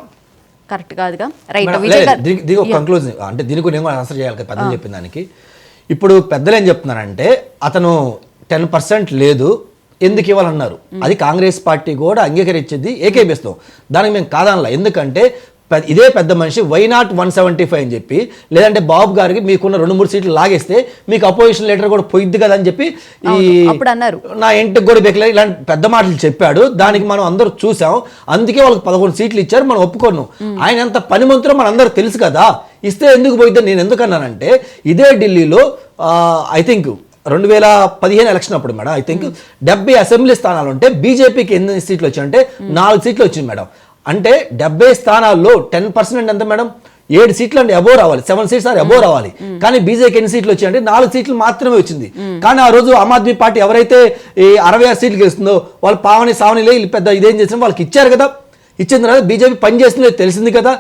కరెక్ట్ కాదుగా. రైట్. దీనికి ఒక కంక్లూజన్ అంటే దీనికి నేను కూడా ఆన్సర్ చేయాలి పెద్దలు చెప్పిన దానికి. ఇప్పుడు పెద్దలు ఏం చెప్తున్నారంటే అతను 10% లేదు ఎందుకు ఇవ్వాలన్నారు, అది కాంగ్రెస్ పార్టీ కూడా అంగీకరించింది, ఏకేపిస్తాం, దానికి మేము కాదనలా. ఎందుకంటే ఇదే పెద్ద మనిషి వై నాట్ 175 అని చెప్పి, లేదంటే బాబు గారికి మీకున్న 2-3 సీట్లు లాగేస్తే మీకు అపోజిషన్ లీడర్ కూడా పోయిద్ది కదా అని చెప్పి నా ఇంటికి కూడా బెక్కలేదు ఇలాంటి పెద్ద మాటలు చెప్పాడు. దానికి మనం అందరూ చూసాం, అందుకే వాళ్ళకి 11 సీట్లు ఇచ్చారు, మనం ఒప్పుకోను. ఆయన ఎంత పనిమంతులో మన అందరూ తెలుసు కదా, ఇస్తే ఎందుకు పోయిద్దని నేను ఎందుకన్నానంటే ఇదే ఢిల్లీలో ఐ థింక్ 2015 ఎలక్షన్ అప్పుడు మేడం ఐ థింక్ 70 అసెంబ్లీ స్థానాలు ఉంటే బీజేపీకి ఎన్ని సీట్లు వచ్చాయంటే 4 సీట్లు వచ్చింది మేడం. అంటే 70 స్థానాల్లో 10% ఎంత మేడం, 7 సీట్లు అంటే అబోవ్ రావాలి, 7 సీట్స్ అబోవ్ రావాలి. కానీ బీజేపీకి ఎన్ని సీట్లు వచ్చాయంటే 4 సీట్లు మాత్రమే వచ్చింది. కానీ ఆ రోజు ఆమ్ ఆద్మీ పార్టీ ఎవరైతే ఈ 66 సీట్లు గెలుస్తుందో వాళ్ళు పావని సావనిలే పెద్ద ఇదేం చేసిన వాళ్ళకి ఇచ్చారు కదా. ఇచ్చిన తర్వాత బీజేపీ పని చేస్తుందో తెలిసింది కదా.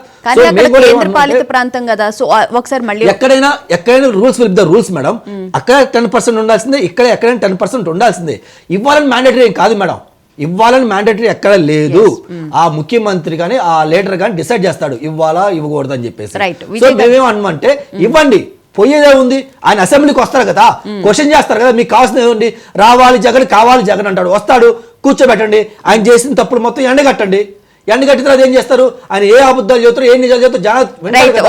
ప్రాంతం కదా, సో ఒకసారి మళ్ళీ ఎక్కడైనా rules will the rules madam. అక్కడ 10% ఉండాల్సిందే, ఇక్కడ ఎక్కడైనా 10% ఉండాల్సిందే. ఇవ్వాలని మ్యాండేటరీ ఏం కాదు మేడం, ఇవ్వాలని మ్యాండేటరీ ఎక్కడ లేదు. ఆ ముఖ్యమంత్రి కానీ ఆ లీడర్ కానీ డిసైడ్ చేస్తాడు ఇవ్వాలా ఇవ్వకూడదు అని చెప్పేసి. సో మేమేమనమంటే ఇవ్వండి, పోయేదే ఉంది. ఆయన అసెంబ్లీకి వస్తారు కదా, క్వశ్చన్ చేస్తారు కదా, మీకు కావాల్సింది ఏముంది, రావాలి జగన్ కావాలి జగన్ అంటాడు, వస్తాడు, కూర్చోబెట్టండి, ఆయన చేసిన తప్పుడు మొత్తం ఎండగట్టండి. ఎండగట్టిన తర్వాత ఏం చేస్తారు, ఆయన ఏ అబద్ధాలు చెబుతారు, ఏ నిజాలు చెబుతారు.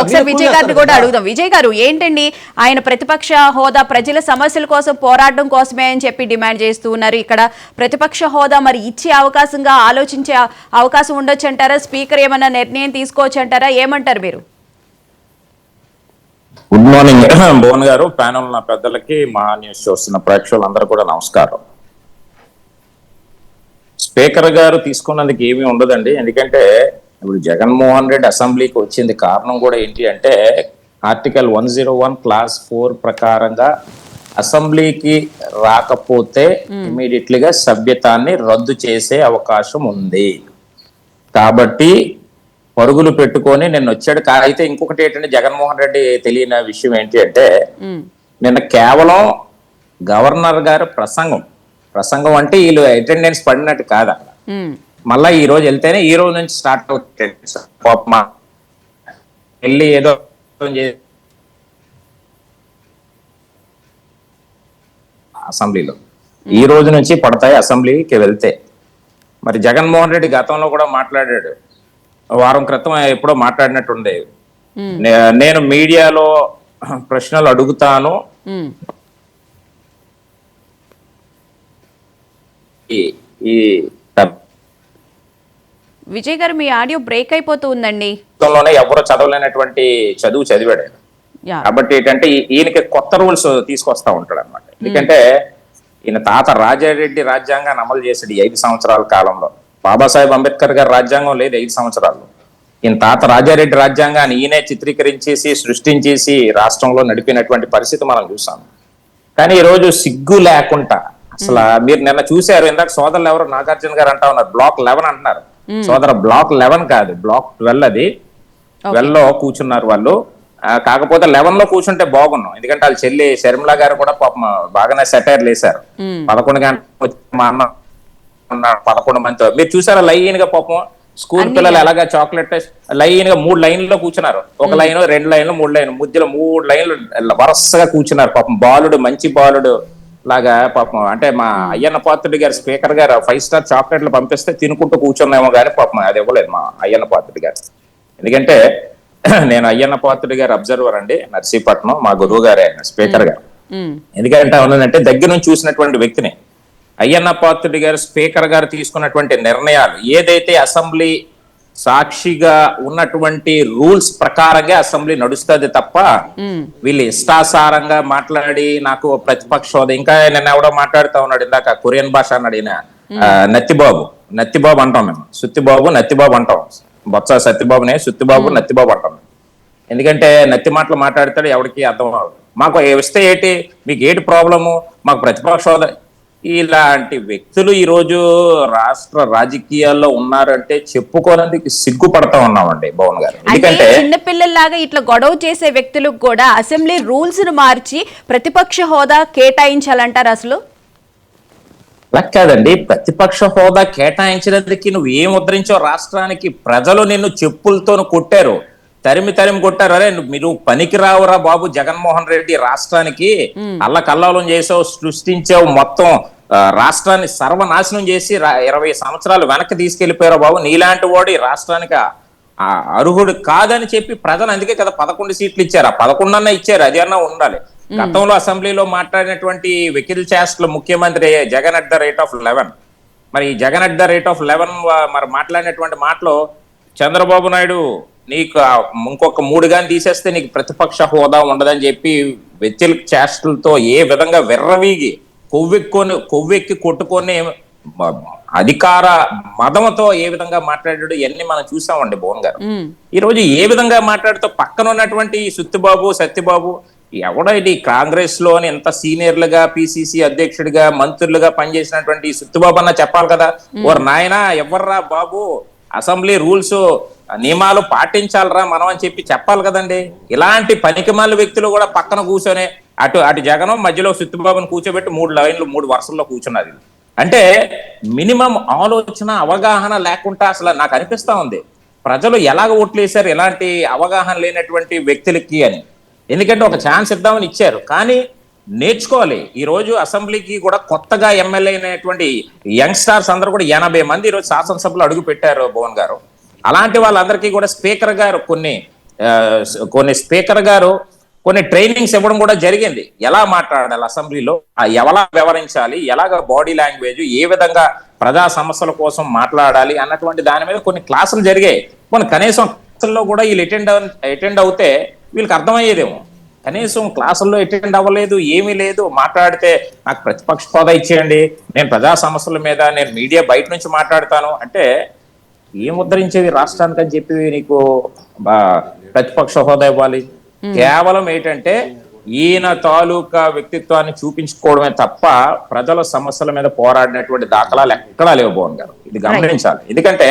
ఒకసారి విజయ్ గారిని కూడా అడుగుదాం. విజయ్ గారు, ఏంటండి ఆయన ప్రతిపక్ష హోదా ప్రజల సమస్యల కోసం పోరాటం కోసమే అని చెప్పి డిమాండ్ చేస్తూ ఉన్నారు. ఇక్కడ ప్రతిపక్ష హోదా మరి ఇచ్చే అవకాశంగా ఆలోచించే అవకాశం ఉండొచ్చు అంటారా? స్పీకర్ ఏమైనా నిర్ణయం తీసుకోవచ్చు అంటారా? ఏమంటారు మీరు? గుడ్ మార్నింగ్ భువన్ గారు, ప్యానల్ ఉన్న పెద్దలకి, మా న్యూస్ చూస్తున్న ప్రేక్షకులందరూ కూడా నమస్కారం. స్పీకర్ గారు తీసుకున్నందుకు ఏమీ ఉండదండి. ఎందుకంటే ఇప్పుడు జగన్మోహన్ రెడ్డి అసెంబ్లీకి వచ్చింది కారణం కూడా ఏంటి అంటే ఆర్టికల్ 101 క్లాస్ 4 ప్రకారంగా అసెంబ్లీకి రాకపోతే ఇమీడియట్లీగా సభ్యతాన్ని రద్దు చేసే అవకాశం ఉంది. కాబట్టి పరుగులు పెట్టుకొని నిన్న వచ్చాడు. అయితే ఇంకొకటి ఏంటంటే జగన్మోహన్ రెడ్డి తెలియని విషయం ఏంటి అంటే నిన్న కేవలం గవర్నర్ గారు ప్రసంగం అంటే వీళ్ళు అటెండెన్స్ పడినట్టు కాదు అక్కడ. మళ్ళా ఈ రోజు వెళ్తేనే ఈ రోజు నుంచి స్టార్ట్ అవుతుంది. వెళ్ళి ఏదో అసెంబ్లీలో ఈ రోజు నుంచి పడతాయి అసెంబ్లీకి వెళ్తే. మరి జగన్మోహన్ రెడ్డి గతంలో కూడా మాట్లాడాడు, వారం క్రితం ఎప్పుడో మాట్లాడినట్టుండే, నేను మీడియాలో ప్రశ్నలు అడుగుతాను, ఈ విజయ్ గారు మీ ఆడియో బ్రేక్ అయిపోతూ ఉందండి. ఎవరో చదవలేనటువంటి చదువు చదివాడు. కాబట్టి ఏంటంటే ఈయనకి కొత్త రూల్స్ తీసుకొస్తా ఉంటాడు అనమాట. ఎందుకంటే ఈయన తాత రాజారెడ్డి రాజ్యాంగాన్ని అమలు చేసాడు ఈ 5 సంవత్సరాల కాలంలో. బాబాసాహెబ్ అంబేద్కర్ గారి రాజ్యాంగం లేదు 5 సంవత్సరాల్లో. ఈయన తాత రాజారెడ్డి రాజ్యాంగాన్ని ఈయనే చిత్రీకరించేసి సృష్టించేసి రాష్ట్రంలో నడిపినటువంటి పరిస్థితి మనం చూసాం. కానీ ఈ రోజు సిగ్గు లేకుండా అసలు మీరు నిన్న చూశారు, ఇందాక సోదరులు ఎవరు నాగార్జున గారు అంటా ఉన్నారు బ్లాక్ 11 అంటున్నారు. సోదర బ్లాక్ 11 కాదు, బ్లాక్ 12. అది 12 లో కూర్చున్నారు వాళ్ళు. కాకపోతే 11 లో కూర్చుంటే బాగున్నాం, ఎందుకంటే వాళ్ళ చెల్లి శర్మిల గారు కూడా పాపం బాగానే సెటైర్లు వేశారు. 11 గంటలకు మా అన్న 11 మంది మీరు చూసారా లైన్ గా పాపం స్కూల్ పిల్లలు ఎలాగా చాక్లెట్ లైన్ గా 3 లైన్లో కూర్చున్నారు. 1 లైన్ 2 లైన్లు 3 లైన్లు మధ్యలో 3 లైన్లు వరుసగా కూర్చున్నారు. పాపం బాలుడు మంచి బాలుడు లాగా పాపం. అంటే మా అయ్యన్న పాత్రుడి గారు స్పీకర్ గారు 5 స్టార్ చాక్లెట్లు పంపిస్తే తినుకుంటూ కూర్చున్నామో కానీ పాపం అది ఇవ్వలేదు మా అయ్యన్న పాత్రుడి గారు. ఎందుకంటే నేను అయ్యన్న పాత్రుడి గారు అబ్జర్వర్ అండి, నర్సీపట్నం, మా గురువు గారే ఆయన స్పీకర్ గారు. ఎందుకంటే అవునంటే దగ్గర నుంచి చూసినటువంటి వ్యక్తిని. అయ్యన్న పాత్రుడి గారు స్పీకర్ గారు తీసుకున్నటువంటి నిర్ణయాలు ఏదైతే అసెంబ్లీ సాక్షిగా ఉన్నటువంటి రూల్స్ ప్రకారంగా అసెంబ్లీ నడుస్తుంది తప్ప వీళ్ళు ఇష్టాసారంగా మాట్లాడి నాకు ప్రతిపక్ష హోదా, ఇంకా నేను ఎవడో మాట్లాడుతూ ఉన్నాడు ఇందాక కొరియన్ భాష అన్నాడు ఈయన, నత్తిబాబు అంటాం మేము, సుత్తిబాబు నత్తిబాబు అంటాం. బొత్స సత్యబాబునే సుత్తిబాబు నత్తిబాబు అంటాం. ఎందుకంటే నత్తి మాటలు మాట్లాడతాడు, ఎవరికి అర్థం అవ్వదు. మాకు ఇస్తే ఏంటి, మీకు ఏంటి ప్రాబ్లము, మాకు ప్రతిపక్ష హోదా. ఇలాంటి వ్యక్తులు ఈ రోజు రాష్ట్ర రాజకీయాల్లో ఉన్నారంటే చెప్పుకోవడానికి సిగ్గుపడతా ఉన్నామండి భవన్ గారు. ఎందుకంటే చిన్నపిల్లల్లాగా ఇట్లా గొడవ చేసే వ్యక్తులకు కూడా అసెంబ్లీ రూల్స్ ను మార్చి ప్రతిపక్ష హోదా కేటాయించాలంటారు అసలు? అలా కాదండి, ప్రతిపక్ష హోదా కేటాయించినందుకు నువ్వు ఏం ఉద్ధరించావు రాష్ట్రానికి? ప్రజలు నిన్ను చెప్పులతో కొట్టారు, తరిమి కొట్టారు. అరే మీరు పనికి రావురా బాబు జగన్మోహన్ రెడ్డి, రాష్ట్రానికి అల్లకల్లోలం చేసావు, సృష్టించావు, మొత్తం రాష్ట్రాన్ని సర్వనాశనం చేసి 20 సంవత్సరాలు వెనక్కి తీసుకెళ్లిపోయారు బాబు. నీలాంటి వాడు ఈ రాష్ట్రానికి అర్హుడు కాదని చెప్పి ప్రజలు అందుకే కదా 11 సీట్లు ఇచ్చారు. ఆ 11 అన్నా ఇచ్చారు, అది అన్నా ఉండాలి. గతంలో అసెంబ్లీలో మాట్లాడినటువంటి వెకిల్ చేష్టలు ముఖ్యమంత్రి Jagan at the rate of 11. మరి Jagan at the rate of 11 మరి మాట్లాడినటువంటి మాటలో చంద్రబాబు నాయుడు నీకు ఇంకొక 3 గాని తీసేస్తే నీకు ప్రతిపక్ష హోదా ఉండదని చెప్పి వెకిల్ చేష్టలతో ఏ విధంగా విర్రవీగి కొవ్వెక్కి కొట్టుకొని అధికార మదముతో ఏ విధంగా మాట్లాడాడు ఇవన్నీ మనం చూసామండి భువన్ గారు. ఈ రోజు ఏ విధంగా మాట్లాడుతూ పక్కన ఉన్నటువంటి సుత్తిబాబు సత్యబాబు ఎవడో ఇది కాంగ్రెస్ లోని ఎంత సీనియర్లుగా పిసిసి అధ్యక్షుడిగా మంత్రులుగా పనిచేసినటువంటి సుత్తిబాబు అన్న చెప్పాలి కదా, ఓర్ నాయనా ఎవర్రా బాబు అసెంబ్లీ రూల్స్ నియమాలు పాటించాలరా మనం అని చెప్పి చెప్పాలి కదండి. ఇలాంటి పనికిమాల వ్యక్తులు కూడా పక్కన కూర్చొని అటు జగనం మధ్యలో సుత్తిబాబుని కూర్చోబెట్టి 3 లైన్లు 3 వరుసల్లో కూర్చున్నది. అంటే మినిమం ఆలోచన అవగాహన లేకుండా అసలు నాకు అనిపిస్తా ఉంది ప్రజలు ఎలాగ ఓట్లేశారు ఎలాంటి అవగాహన లేనటువంటి వ్యక్తులకి అని. ఎందుకంటే ఒక ఛాన్స్ ఇద్దామని ఇచ్చారు, కానీ నేర్చుకోవాలి. ఈ రోజు అసెంబ్లీకి కూడా కొత్తగా ఎమ్మెల్యే అయినటువంటి యంగ్స్టార్స్ అందరూ కూడా 80 మంది ఈరోజు శాసనసభలో అడుగు పెట్టారు భువన్ గారు. అలాంటి వాళ్ళందరికీ కూడా స్పీకర్ గారు కొన్ని ట్రైనింగ్స్ ఇవ్వడం కూడా జరిగింది. ఎలా మాట్లాడాలి అసెంబ్లీలో, ఎలా వ్యవహరించాలి, ఎలాగ బాడీ లాంగ్వేజ్, ఏ విధంగా ప్రజా సమస్యల కోసం మాట్లాడాలి అన్నటువంటి దాని మీద కొన్ని క్లాసులు జరిగాయి. కనీసం క్లాసుల్లో కూడా వీళ్ళు అటెండ్ అవుతే వీళ్ళకి అర్థమయ్యేదేమో. కనీసం క్లాసుల్లో అటెండ్ అవ్వలేదు, ఏమీ లేదు. మాట్లాడితే నాకు ప్రతిపక్ష హోదా ఇచ్చేయండి, నేను ప్రజా సమస్యల మీద నేను మీడియా బయట నుంచి మాట్లాడతాను అంటే ఏం ఉద్ధరించేది రాష్ట్రానికి అని చెప్పి నీకు ప్రతిపక్ష హోదా ఇవ్వాలి? కేవలం ఏంటంటే ఈయన తాలూకా వ్యక్తిత్వాన్ని చూపించుకోవడమే తప్ప ప్రజల సమస్యల మీద పోరాడినటువంటి దాఖలాలు ఎక్కడా లేవు భువన్ గారు. ఇది గమనించాలి. ఎందుకంటే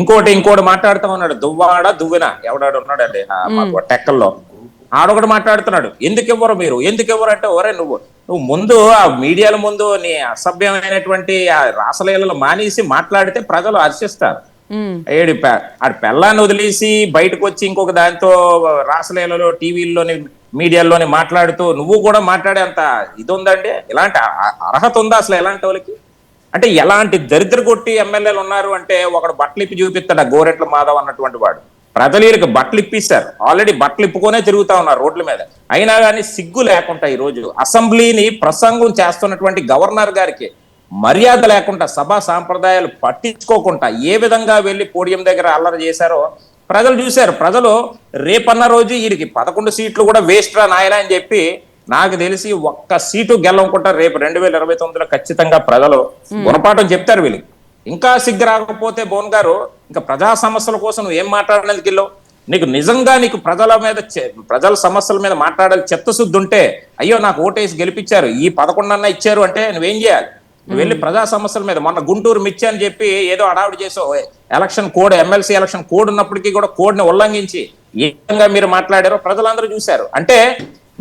ఇంకోటి మాట్లాడుతూ ఉన్నాడు, దువ్వాడ దువ్విన ఎవడాడు ఉన్నాడండి మాకు టెక్కల్లో, ఆడొకటి మాట్లాడుతున్నాడు, ఎందుకు ఇవ్వరు మీరు, ఎందుకు ఇవ్వరు అంటే, ఒరే నువ్వు ముందు ఆ మీడియాల ముందు నీ అసభ్యమైనటువంటి ఆ రాసలీలలు మానేసి మాట్లాడితే ప్రజలు హర్షిస్తారు. ఆడి పెళ్ళాన్ని వదిలేసి బయటకు వచ్చి ఇంకొక దాంతో రాసలీలలో టీవీల్లోని మీడియాల్లోని మాట్లాడుతూ నువ్వు కూడా మాట్లాడే అంత ఇది ఉందండి, ఇలాంటి అర్హత ఉందా అసలు ఎలాంటి వాళ్ళకి? అంటే ఎలాంటి దరిద్ర కొట్టి ఎమ్మెల్యేలు ఉన్నారు అంటే, ఒకడు బట్టలు ఇప్పి చూపిస్తాడు ఆ గోరెట్ల మాధవ్ అన్నటువంటి వాడు. ప్రజలకు బట్టలు ఇప్పిస్తారు, ఆల్రెడీ బట్టలు ఇప్పుకొనే తిరుగుతా ఉన్నారు రోడ్ల మీద. అయినా కానీ సిగ్గు లేకుండా ఈ రోజు అసెంబ్లీని ప్రసంగం చేస్తున్నటువంటి గవర్నర్ గారికి మర్యాద లేకుండా, సభా సాంప్రదాయాలు పట్టించుకోకుండా ఏ విధంగా వెళ్ళి పోడియం దగ్గర అల్లరి చేశారో ప్రజలు చూశారు. ప్రజలు రేపన్న రోజు వీరికి 11 సీట్లు కూడా వేస్ట్ రా నాయన అని చెప్పి, నాకు తెలిసి ఒక్క సీటు గెలవకుంటారు రేపు 2029లో ఖచ్చితంగా ప్రజలు గుణపాఠం చెప్తారు వీళ్ళకి. ఇంకా సిగ్గు రాకపోతే భువన్ గారు, ఇంకా ప్రజా సమస్యల కోసం నువ్వు ఏం మాట్లాడడానికి వెళ్ళావు? నీకు నిజంగా నీకు ప్రజల సమస్యల మీద మాట్లాడాలి చిత్తశుద్ధి ఉంటే, అయ్యో నాకు ఓటేసి గెలిపించారు, ఈ 11 ఇచ్చారు అంటే నువ్వేం చేయాలి? నువ్వు వెళ్ళి ప్రజా సమస్యల మీద, మొన్న గుంటూరు మిర్చి అని చెప్పి ఏదో అడావిడి చేసావు, election code MLC election code ఉన్నప్పటికీ కూడా కోడ్ని ఉల్లంఘించి ఏ విధంగా మీరు మాట్లాడారో ప్రజలందరూ చూశారు. అంటే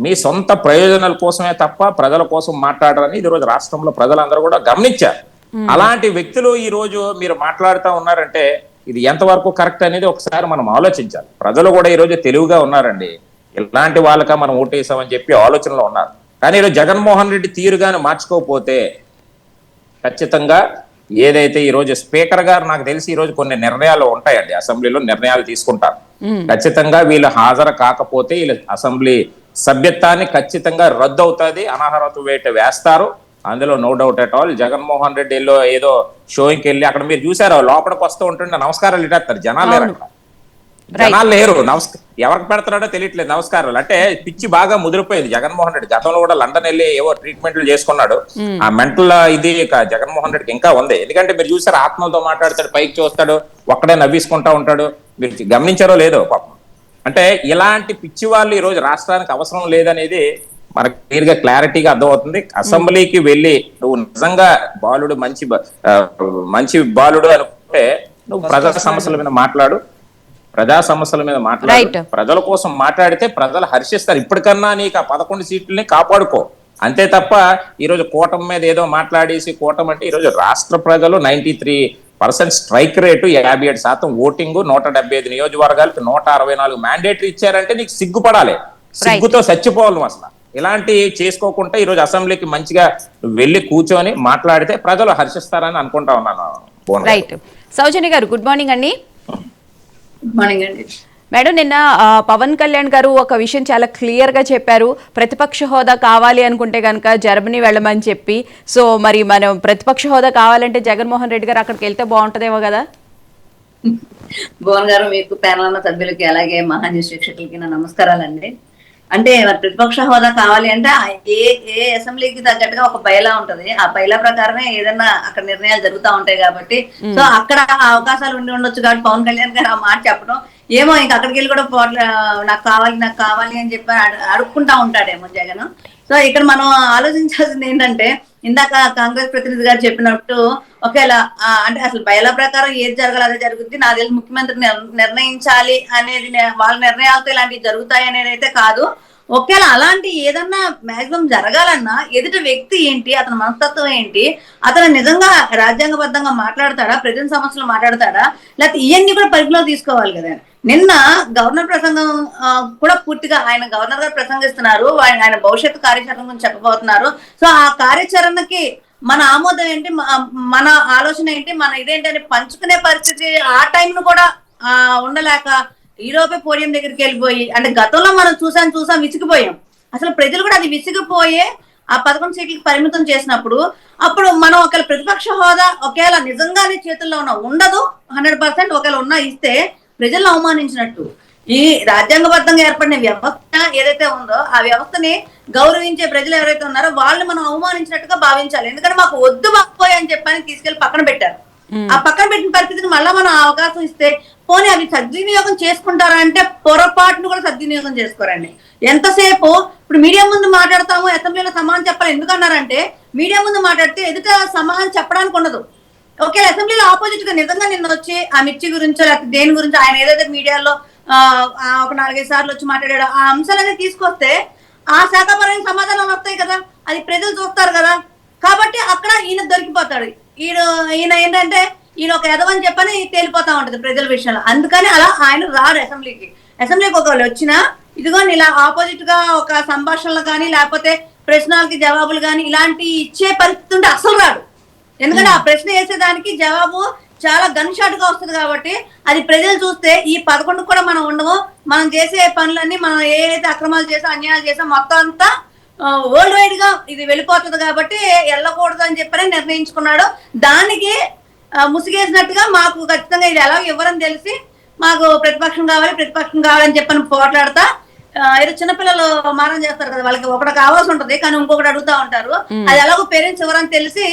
మీ సొంత ప్రయోజనాల కోసమే తప్ప ప్రజల కోసం మాట్లాడారని ఈ రోజు రాష్ట్రంలో ప్రజలందరూ కూడా గమనించారు. అలాంటి వ్యక్తులు ఈ రోజు మీరు మాట్లాడుతూ ఉన్నారంటే ఇది ఎంతవరకు కరెక్ట్ అనేది ఒకసారి మనం ఆలోచించాలి. ప్రజలు కూడా ఈ రోజు తెలివిగా ఉన్నారండి, ఇలాంటి వాళ్ళక మనం ఓటేసామని చెప్పి ఆలోచనలో ఉన్నారు. కానీ ఈరోజు జగన్మోహన్ రెడ్డి తీరుగానే మార్చుకోకపోతే ఖచ్చితంగా ఏదైతే ఈ రోజు స్పీకర్ గారు, నాకు తెలిసి ఈ రోజు కొన్ని నిర్ణయాలు ఉంటాయండి, అసెంబ్లీలో నిర్ణయాలు తీసుకుంటారు. ఖచ్చితంగా వీళ్ళు హాజరు కాకపోతే వీళ్ళ అసెంబ్లీ సభ్యత్వాన్ని ఖచ్చితంగా రద్దు అవుతుంది, అనర్హత వేట వేస్తారు, అందులో no doubt at all. Jaganmohan Reddy ఏదో షోయింగ్కి వెళ్ళి అక్కడ మీరు చూసారు, లోపలికి వస్తూ ఉంటుండే నమస్కారాలు ఇట్టేస్తారు, జనాలు లేరు అక్కడ, జనాలు లేరు, ఎవరికి పెడతాడో తెలియట్లేదు నమస్కారాలు. అంటే పిచ్చి బాగా ముదిరిపోయింది జగన్మోహన్ రెడ్డి. గతంలో కూడా లండన్ వెళ్ళి ఏవో ట్రీట్మెంట్లు చేసుకున్నాడు, ఆ మెంటల్ ఇది జగన్మోహన్ రెడ్డికి ఇంకా ఉంది. ఎందుకంటే మీరు చూసారు, ఆత్మలతో మాట్లాడతాడు, పైకి చూస్తాడు, ఒక్కడే నవ్విసుకుంటా ఉంటాడు, మీరు గమనించారో లేదో పాపం. అంటే ఇలాంటి పిచ్చి వాళ్ళు ఈ రోజు రాష్ట్రానికి అవసరం లేదనేది మనకు క్లియర్ గా క్లారిటీగా అర్థమవుతుంది. అసెంబ్లీకి వెళ్ళి నువ్వు నిజంగా బాలుడు మంచి బాలుడు అనుకుంటే నువ్వు ప్రజా సమస్యల మీద మాట్లాడు, ప్రజా సమస్యల మీద మాట్లాడు, ప్రజల కోసం మాట్లాడితే ప్రజలు హర్షిస్తారు. ఇప్పటికన్నా నీకు ఆ 11 సీట్లని కాపాడుకో, అంతే తప్ప ఈరోజు కూటమి మీద ఏదో మాట్లాడేసి, కూటమి అంటే ఈరోజు రాష్ట్ర ప్రజలు 93% స్ట్రైక్ రేటు, 57% ఓటింగ్, 175 నియోజకవర్గాలకు 164 మ్యాండేటరీ ఇచ్చారంటే నీకు సిగ్గుపడాలి, సిగ్గుతో చచ్చిపోవాలి అసలు. ఇలాంటి చేసుకోకుండా ఈరోజు అసెంబ్లీకి మంచిగా వెళ్ళి కూర్చొని మాట్లాడితే ప్రజలు హర్షిస్తారని అనుకుంటా ఉన్నాను. రైట్. సౌజన్య గారు గుడ్ మార్నింగ్ అండి. గుడ్ మార్నింగ్ అండి. మేడం, నిన్న పవన్ కళ్యాణ్ గారు ఒక విషయం చాలా క్లియర్గా చెప్పారు, ప్రతిపక్ష హోదా కావాలి అనుకుంటే కనుక జర్మనీ వెళ్ళమని చెప్పి. సో మరి మనం ప్రతిపక్ష హోదా కావాలంటే జగన్మోహన్ రెడ్డి గారు అక్కడికి వెళ్తే బాగుంటుందేమో కదా? భువన్ గారు, మీకు ప్యానల్ ఉన్న సభ్యులకి అలాగే మహాన్యూస్ వీక్షకులకి నా నమస్కారాలండి. అంటే ప్రతిపక్ష హోదా కావాలి అంటే ఏ అసెంబ్లీకి తగ్గట్టుగా ఒక బైలా ఉంటది, ఆ బైలా ప్రకారమే ఏదైనా అక్కడ నిర్ణయాలు జరుగుతూ ఉంటాయి కాబట్టి, సో అక్కడ అవకాశాలు ఉండొచ్చు కాబట్టి పవన్ కళ్యాణ్ గారు ఆ మాట చెప్పడం ఏమో, ఇంకా అక్కడికి వెళ్ళి కూడా నాకు కావాలి అని చెప్పి అడుక్కుంటా ఉంటాడేమో జగన్. సో ఇక్కడ మనం ఆలోచించాల్సింది ఏంటంటే, ఇందాక కాంగ్రెస్ ప్రతినిధి గారు చెప్పినట్టు ఒకవేళ అంటే అసలు బయలా ప్రకారం ఏది జరగాలి అదే జరుగుద్ది, నాకు తెలిసి ముఖ్యమంత్రి నిర్ణయించాలి అనేది, వాళ్ళ నిర్ణయాలతో ఇలాంటివి జరుగుతాయి అనేది అయితే కాదు. ఒకవేళ అలాంటి ఏదన్నా మాక్సిమం జరగాలన్నా ఎదుటి వ్యక్తి ఏంటి, అతని మనస్తత్వం ఏంటి, అతను నిజంగా రాజ్యాంగబద్ధంగా మాట్లాడతాడా, ప్రజల సమస్యలు మాట్లాడతాడా, లేకపోతే ఇవన్నీ కూడా పరిధిలో తీసుకోవాలి కదా. నిన్న గవర్నర్ ప్రసంగం కూడా పూర్తిగా ఆయన గవర్నర్ గారు ప్రసంగిస్తున్నారు, ఆయన భవిష్యత్తు కార్యాచరణ గురించి చెప్పబోతున్నారు. సో ఆ కార్యాచరణకి మన ఆమోదం ఏంటి, మన ఆలోచన ఏంటి, మన ఇదేంటి అని పంచుకునే పరిస్థితి ఆ టైంను కూడా ఉండలేక ఈరోపే పోడియం దగ్గరికి వెళ్ళిపోయి, అంటే గతంలో మనం చూసాం విసిగిపోయాం. అసలు ప్రజలు కూడా అది విసిగిపోయే ఆ 11 సీట్లకు పరిమితం చేసినప్పుడు, అప్పుడు మనం ఒకవేళ ప్రతిపక్ష హోదా ఒకవేళ నిజంగానే చేతుల్లో ఉండదు 100%, ఒకవేళ ఉన్నా ఇస్తే ప్రజలను అవమానించినట్టు. ఈ రాజ్యాంగబద్ధంగా ఏర్పడిన వ్యవస్థ ఏదైతే ఉందో ఆ వ్యవస్థని గౌరవించే ప్రజలు ఎవరైతే ఉన్నారో వాళ్ళని మనం అవమానించినట్టుగా భావించాలి. ఎందుకంటే మాకు వద్దు బాపోయి అని చెప్పని తీసుకెళ్లి పక్కన పెట్టారు. ఆ పక్కన పెట్టిన పరిస్థితిని మళ్ళా మనం అవకాశం ఇస్తే పోనీ అవి సద్వినియోగం చేసుకుంటారా అంటే పొరపాటును కూడా సద్వినియోగం చేసుకోరండి. ఎంతసేపు ఇప్పుడు మీడియా ముందు మాట్లాడతాము, అసెంబ్లీలో సమాధానం చెప్పాలి ఎందుకన్నారంటే మీడియా ముందు మాట్లాడితే ఎదుట సమాధానం చెప్పడానికి ఉండదు. ఓకే, అసెంబ్లీలో ఆపోజిట్ గా నిజంగా నిన్న వచ్చి ఆ మిర్చి గురించో లేకపోతే దేని గురించో ఆయన ఏదైతే మీడియాలో ఒక 4-5 సార్లు వచ్చి మాట్లాడాడు, ఆ అంశాలన్నీ తీసుకొస్తే ఆ శాఖపరమైన సమాధానాలు వస్తాయి కదా, అది ప్రజలు చూస్తారు కదా. కాబట్టి అక్కడ ఈయన దొరికిపోతాడు. ఈయన ఏంటంటే ఈయన ఒక ఎదవని చెప్పని తేలిపోతా ఉంటది ప్రజల విషయంలో. అందుకని అలా ఆయన రాడు అసెంబ్లీకి ఒకవేళ వచ్చినా ఇదిగో ఇలా ఆపోజిట్ గా ఒక సంభాషణలు కానీ లేకపోతే ప్రశ్నలకి జవాబులు కానీ ఇలాంటి ఇచ్చే పరిస్థితి ఉంటే అసలు రాడు. ఎందుకంటే ఆ ప్రశ్న వేసేదానికి జవాబు చాలా గన్ షాట్ గా వస్తుంది కాబట్టి అది ప్రజలు చూస్తే ఈ 11 కూడా మనం ఉండము, మనం చేసే పనులన్నీ మనం ఏదైతే అక్రమాలు చేసా అన్యాయాలు చేసా మొత్తం అంతా వరల్డ్ వైడ్ గా ఇది వెళ్ళిపోతుంది కాబట్టి వెళ్ళకూడదు అని చెప్పని నిర్ణయించుకున్నాడు. దానికి ముసిగేసినట్టుగా మాకు ఖచ్చితంగా ఇది ఎలా ఇవ్వరని తెలిసి మాకు ప్రతిపక్షం కావాలని చెప్పని పోట్లాడతా ఏదో చిన్నపిల్లలు మారం చేస్తారు కదా, వాళ్ళకి ఒకటి కావాల్సి ఉంటది కానీ ఇంకొకటి అడుగుతా ఉంటారు. అది ఎలాగో పేరెంట్స్ ఇవ్వరని తెలిసి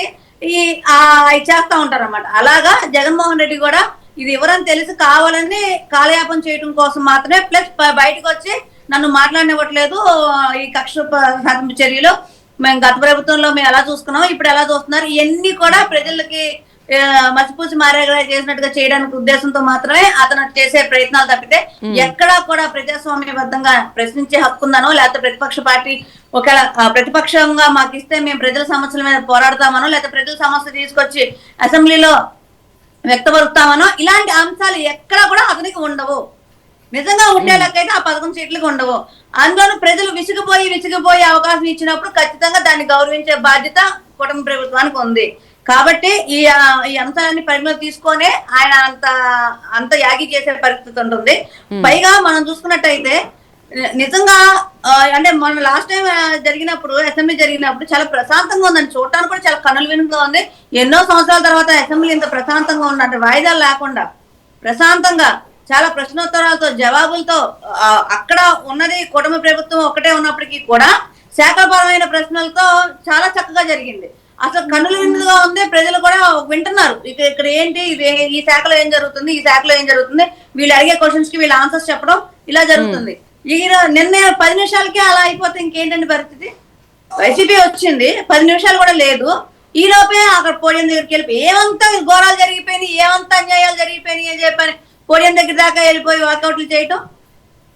చేస్తా ఉంటారు అన్నమాట. అలాగా జగన్మోహన్ రెడ్డి కూడా ఇది ఎవరని తెలిసి కావాలని కాలయాపన చేయడం కోసం మాత్రమే ప్లస్ బయటకు వచ్చి నన్ను మాట్లాడనివ్వట్లేదు. ఈ కక్ష సాధింపు చర్యలు మేము గత ప్రభుత్వంలో మేము ఎలా చూసుకున్నాం, ఇప్పుడు ఎలా చూస్తున్నారు, ఇవన్నీ కూడా ప్రజలకి మసిపూసి మారేగా చేసినట్టుగా చేయడానికి ఉద్దేశంతో మాత్రమే అతను చేసే ప్రయత్నాలు తప్పితే ఎక్కడా కూడా ప్రజాస్వామ్యబద్ధంగా ప్రశ్నించే హక్కు ఉందనో లేకపోతే ప్రతిపక్ష పార్టీ ఒకవేళ ప్రతిపక్షంగా మాకు ఇస్తే మేము ప్రజల సమస్యల మీద పోరాడతామనో లేకపోతే ప్రజల సమస్య తీసుకొచ్చి అసెంబ్లీలో వ్యక్తపరుస్తామనో ఇలాంటి అంశాలు ఎక్కడా కూడా అతనికి ఉండవు. నిజంగా ఉండేలాకైతే ఆ 11 సీట్లకు ఉండవు. అందులోనూ ప్రజలు విసిగిపోయి అవకాశం ఇచ్చినప్పుడు ఖచ్చితంగా దాన్ని గౌరవించే బాధ్యత కుటుంబ ప్రభుత్వానికి ఉంది. కాబట్టి ఈ అంశాలన్నీ పరిగణలో తీసుకొనే ఆయన అంత యాగి చేసే పరిస్థితి ఉంటుంది. పైగా మనం చూసుకున్నట్టయితే నిజంగా అంటే మన లాస్ట్ టైం జరిగినప్పుడు అసెంబ్లీ జరిగినప్పుడు చాలా ప్రశాంతంగా ఉందని చూడటానికి కూడా చాలా కనుల వినుగా ఉంది. ఎన్నో సంవత్సరాల తర్వాత అసెంబ్లీ ఇంత ప్రశాంతంగా ఉన్నట్టు వాయిదాలు లేకుండా ప్రశాంతంగా చాలా ప్రశ్నోత్తరాలతో జవాబులతో అక్కడ ఉన్నది కుటుంబ ప్రభుత్వం ఒకటే ఉన్నప్పటికీ కూడా శాఖపరమైన ప్రశ్నలతో చాలా చక్కగా జరిగింది. అసలు కన్నుల విందుగా ఉంది, ప్రజలు కూడా వింటున్నారు ఇక్కడ ఏంటి ఈ శాఖలో ఏం జరుగుతుంది, ఈ శాఖలో ఏం జరుగుతుంది, వీళ్ళు అడిగే క్వశ్చన్స్ కి వీళ్ళు ఆన్సర్స్ చెప్పడం ఇలా జరుగుతుంది. నిన్న 10 నిమిషాలకే అలా అయిపోతే ఇంకేంటండి పరిస్థితి. వైసీపీ వచ్చింది 10 నిమిషాలు కూడా లేదు, ఈ లోపే అక్కడ పోడియం దగ్గరికి వెళ్ళిపోయి ఏమంతా ఘోరాలు జరిగిపోయినాయి, ఏమంతా అన్యాయాలు జరిగిపోయినాయి అని చెప్పని పోడియం దగ్గర దాకా వెళ్ళిపోయి వాకౌట్లు చేయటం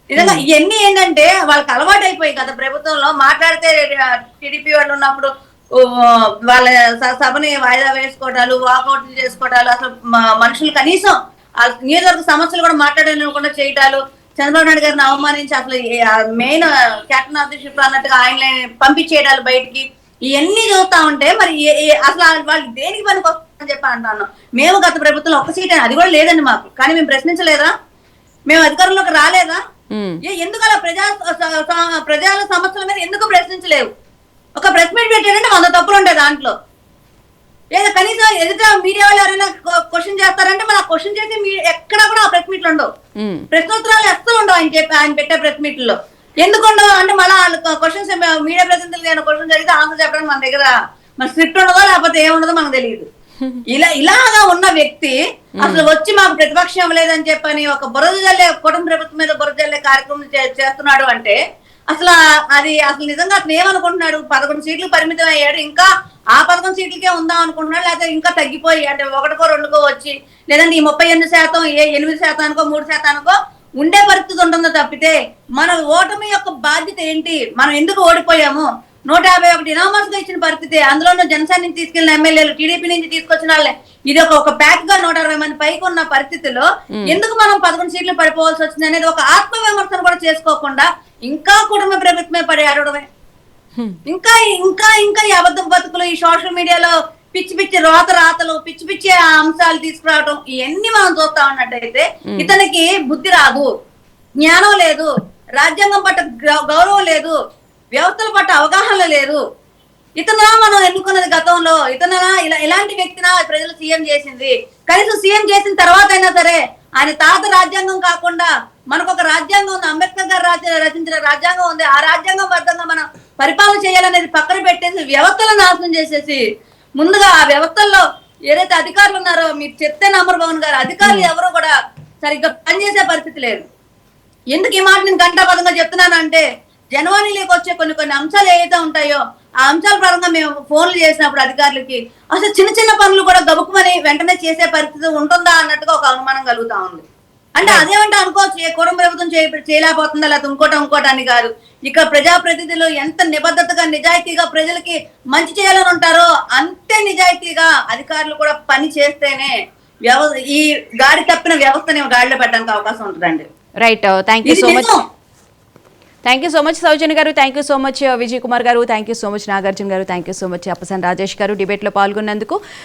నిజంగా ఇవన్నీ ఏంటంటే వాళ్ళకి అలవాటు అయిపోయి కదా. ప్రభుత్వంలో మాట్లాడితే టీడీపీ వాళ్ళు ఉన్నప్పుడు వాళ్ళ సభని వాయిదా వేసుకోవటాలు, వాకౌట్లు చేసుకోవటాలు, అసలు మనుషులు కనీసం నియోజకవర్గ సమస్యలు కూడా మాట్లాడలేకుండా చేయటాలు, చంద్రబాబు నాయుడు గారిని అవమానించి అసలు main captain of the ship అన్నట్టుగా ఆయన పంపించేయడాలు బయటికి, ఇవన్నీ చూస్తా ఉంటే మరి అసలు వాళ్ళు దేనికి పనికి వస్తుందని చెప్పి అంటాను. మేము గత ప్రభుత్వంలో 1 సీట్ అది కూడా లేదండి మాకు, కానీ మేము ప్రశ్నించలేదా, మేము అధికారంలోకి రాలేదా, ఎందుకు అలా ప్రజల సమస్యల మీద ఎందుకు ప్రశ్నించలేవు? ఒక ప్రెస్ మీట్ పెట్టారంటే 100 తప్పులు ఉంటాయి దాంట్లో. లేదా కనీసం ఎదుట మీడియా వాళ్ళు ఎవరైనా క్వశ్చన్ చేస్తారంటే మన క్వశ్చన్ చేసి ఎక్కడ కూడా ఆ ప్రెస్ మీట్లు ఉండవు, ప్రశ్నోత్తరాలు అస్సలు ఉండవు ఆయన పెట్టే ప్రెస్ మీట్లో. ఎందుకు ఉండవు అంటే మళ్ళీ క్వశ్చన్స్ మీడియా ప్రతినిధులు క్వశ్చన్ జరిగితే ఆన్సర్ చెప్పడానికి మన దగ్గర మన స్క్రిప్ట్ ఉండదో లేకపోతే ఏముండదో మనకు తెలియదు. ఇలాగా ఉన్న వ్యక్తి అసలు వచ్చి మాకు ప్రతిపక్షం ఇవ్వలేదని చెప్పని ఒక బురద జల్లే కుటుంబ ప్రభుత్వం మీద బురద జల్లే కార్యక్రమం చేస్తున్నాడు అంటే అసలు నిజంగా అతను ఏమనుకుంటున్నాడు? 11 సీట్లు పరిమితం అయ్యాడు, ఇంకా ఆ 11 సీట్లకే ఉందాం అనుకుంటున్నాడు, లేకపోతే ఇంకా తగ్గిపోయి అంటే 1కో 2కో వచ్చి లేదంటే ఈ 38% 8%, 3% ఉండే పరిస్థితి ఉంటుందో తప్పితే మన ఓటమి యొక్క బాధ్యత ఏంటి, మనం ఎందుకు ఓడిపోయాము, 151 ఇనామస్ గా ఇచ్చిన పరిస్థితి, అందులోనూ జనసేన నుంచి తీసుకెళ్లిన ఎమ్మెల్యేలు, టీడీపీ నుంచి తీసుకొచ్చిన వాళ్ళే, ఇది ఒక ప్యాక్ గా 120 మంది పైకి ఉన్న పరిస్థితిలో ఎందుకు మనం 11 సీట్లు పడిపోవాల్సి వచ్చింది అనేది ఒక ఆత్మ విమర్శను కూడా చేసుకోకుండా ఇంకా కుటుంబ ప్రభుత్వమే పడి ఆడడమే, ఇంకా ఇంకా ఇంకా ఈ అబద్ధ బతుకులు, ఈ సోషల్ మీడియాలో పిచ్చి రాతలు, పిచ్చి అంశాలు తీసుకురావడం, ఇవన్నీ మనం చూస్తా ఉన్నట్టయితే ఇతనికి బుద్ధి రాదు, జ్ఞానం లేదు, రాజ్యాంగం పట్ల గౌరవం లేదు, వ్యవస్థల పట్ల అవగాహన లేదు. ఇతనా మనం ఎన్నుకున్నది గతంలో, ఇతనా ఇలాంటి వ్యక్తినా ప్రజలు సీఎం చేసింది. కనీసం సీఎం చేసిన తర్వాత అయినా సరే ఆయన తాత రాజ్యాంగం కాకుండా మనకు ఒక రాజ్యాంగం ఉంది, అంబేద్కర్ గారు రచించిన రాజ్యాంగం ఉంది, ఆ రాజ్యాంగం బద్దంగా మనం పరిపాలన చేయాలనేది పక్కన పెట్టేసి వ్యవస్థలను నాశనం చేసేసి ముందుగా ఆ వ్యవస్థల్లో ఏదైతే అధికారులు ఉన్నారో మీరు చెప్తే నమ్మరు పవన్ గారు, అధికారులు ఎవరో కూడా సరిగ్గా పనిచేసే పరిస్థితి లేదు. ఎందుకు ఈ మాట నేను గంటాపదంగా చెప్తున్నానంటే జనవరిలోకి వచ్చే కొన్ని అంశాలు ఏవైతే ఉంటాయో ఆ అంశాల పరంగా మేము ఫోన్లు చేసినప్పుడు అధికారులకి అసలు చిన్న చిన్న పనులు కూడా గబుక్కుమని వెంటనే చేసే పరిస్థితి ఉంటుందా అన్నట్టుగా ఒక అనుమానం కలుగుతా ఉంది. అంటే అదేమంటే అనుకోవచ్చు ఏ కుటుంబ ప్రభుత్వం చేయలేకపోతుందా లేకపోతే ఇంకోటి అని కాదు. ఇక ప్రజాప్రతినిధులు ఎంత నిబద్ధతగా నిజాయితీగా ప్రజలకి మంచి చేయాలని ఉంటారో అంతే నిజాయితీగా అధికారులు కూడా పని చేస్తేనే ఈ గాడి తప్పిన వ్యవస్థని గాడిలో పెట్టడానికి అవకాశం ఉంటుందండి. Right, thank you so much. Thank you so much Soujanya garu, thank you so much Vijay Kumar garu, thank you so much Nagarjuna garu, thank you so much Appasani Rajesh garu డిబేట్లో పాల్గొన్నందుకు.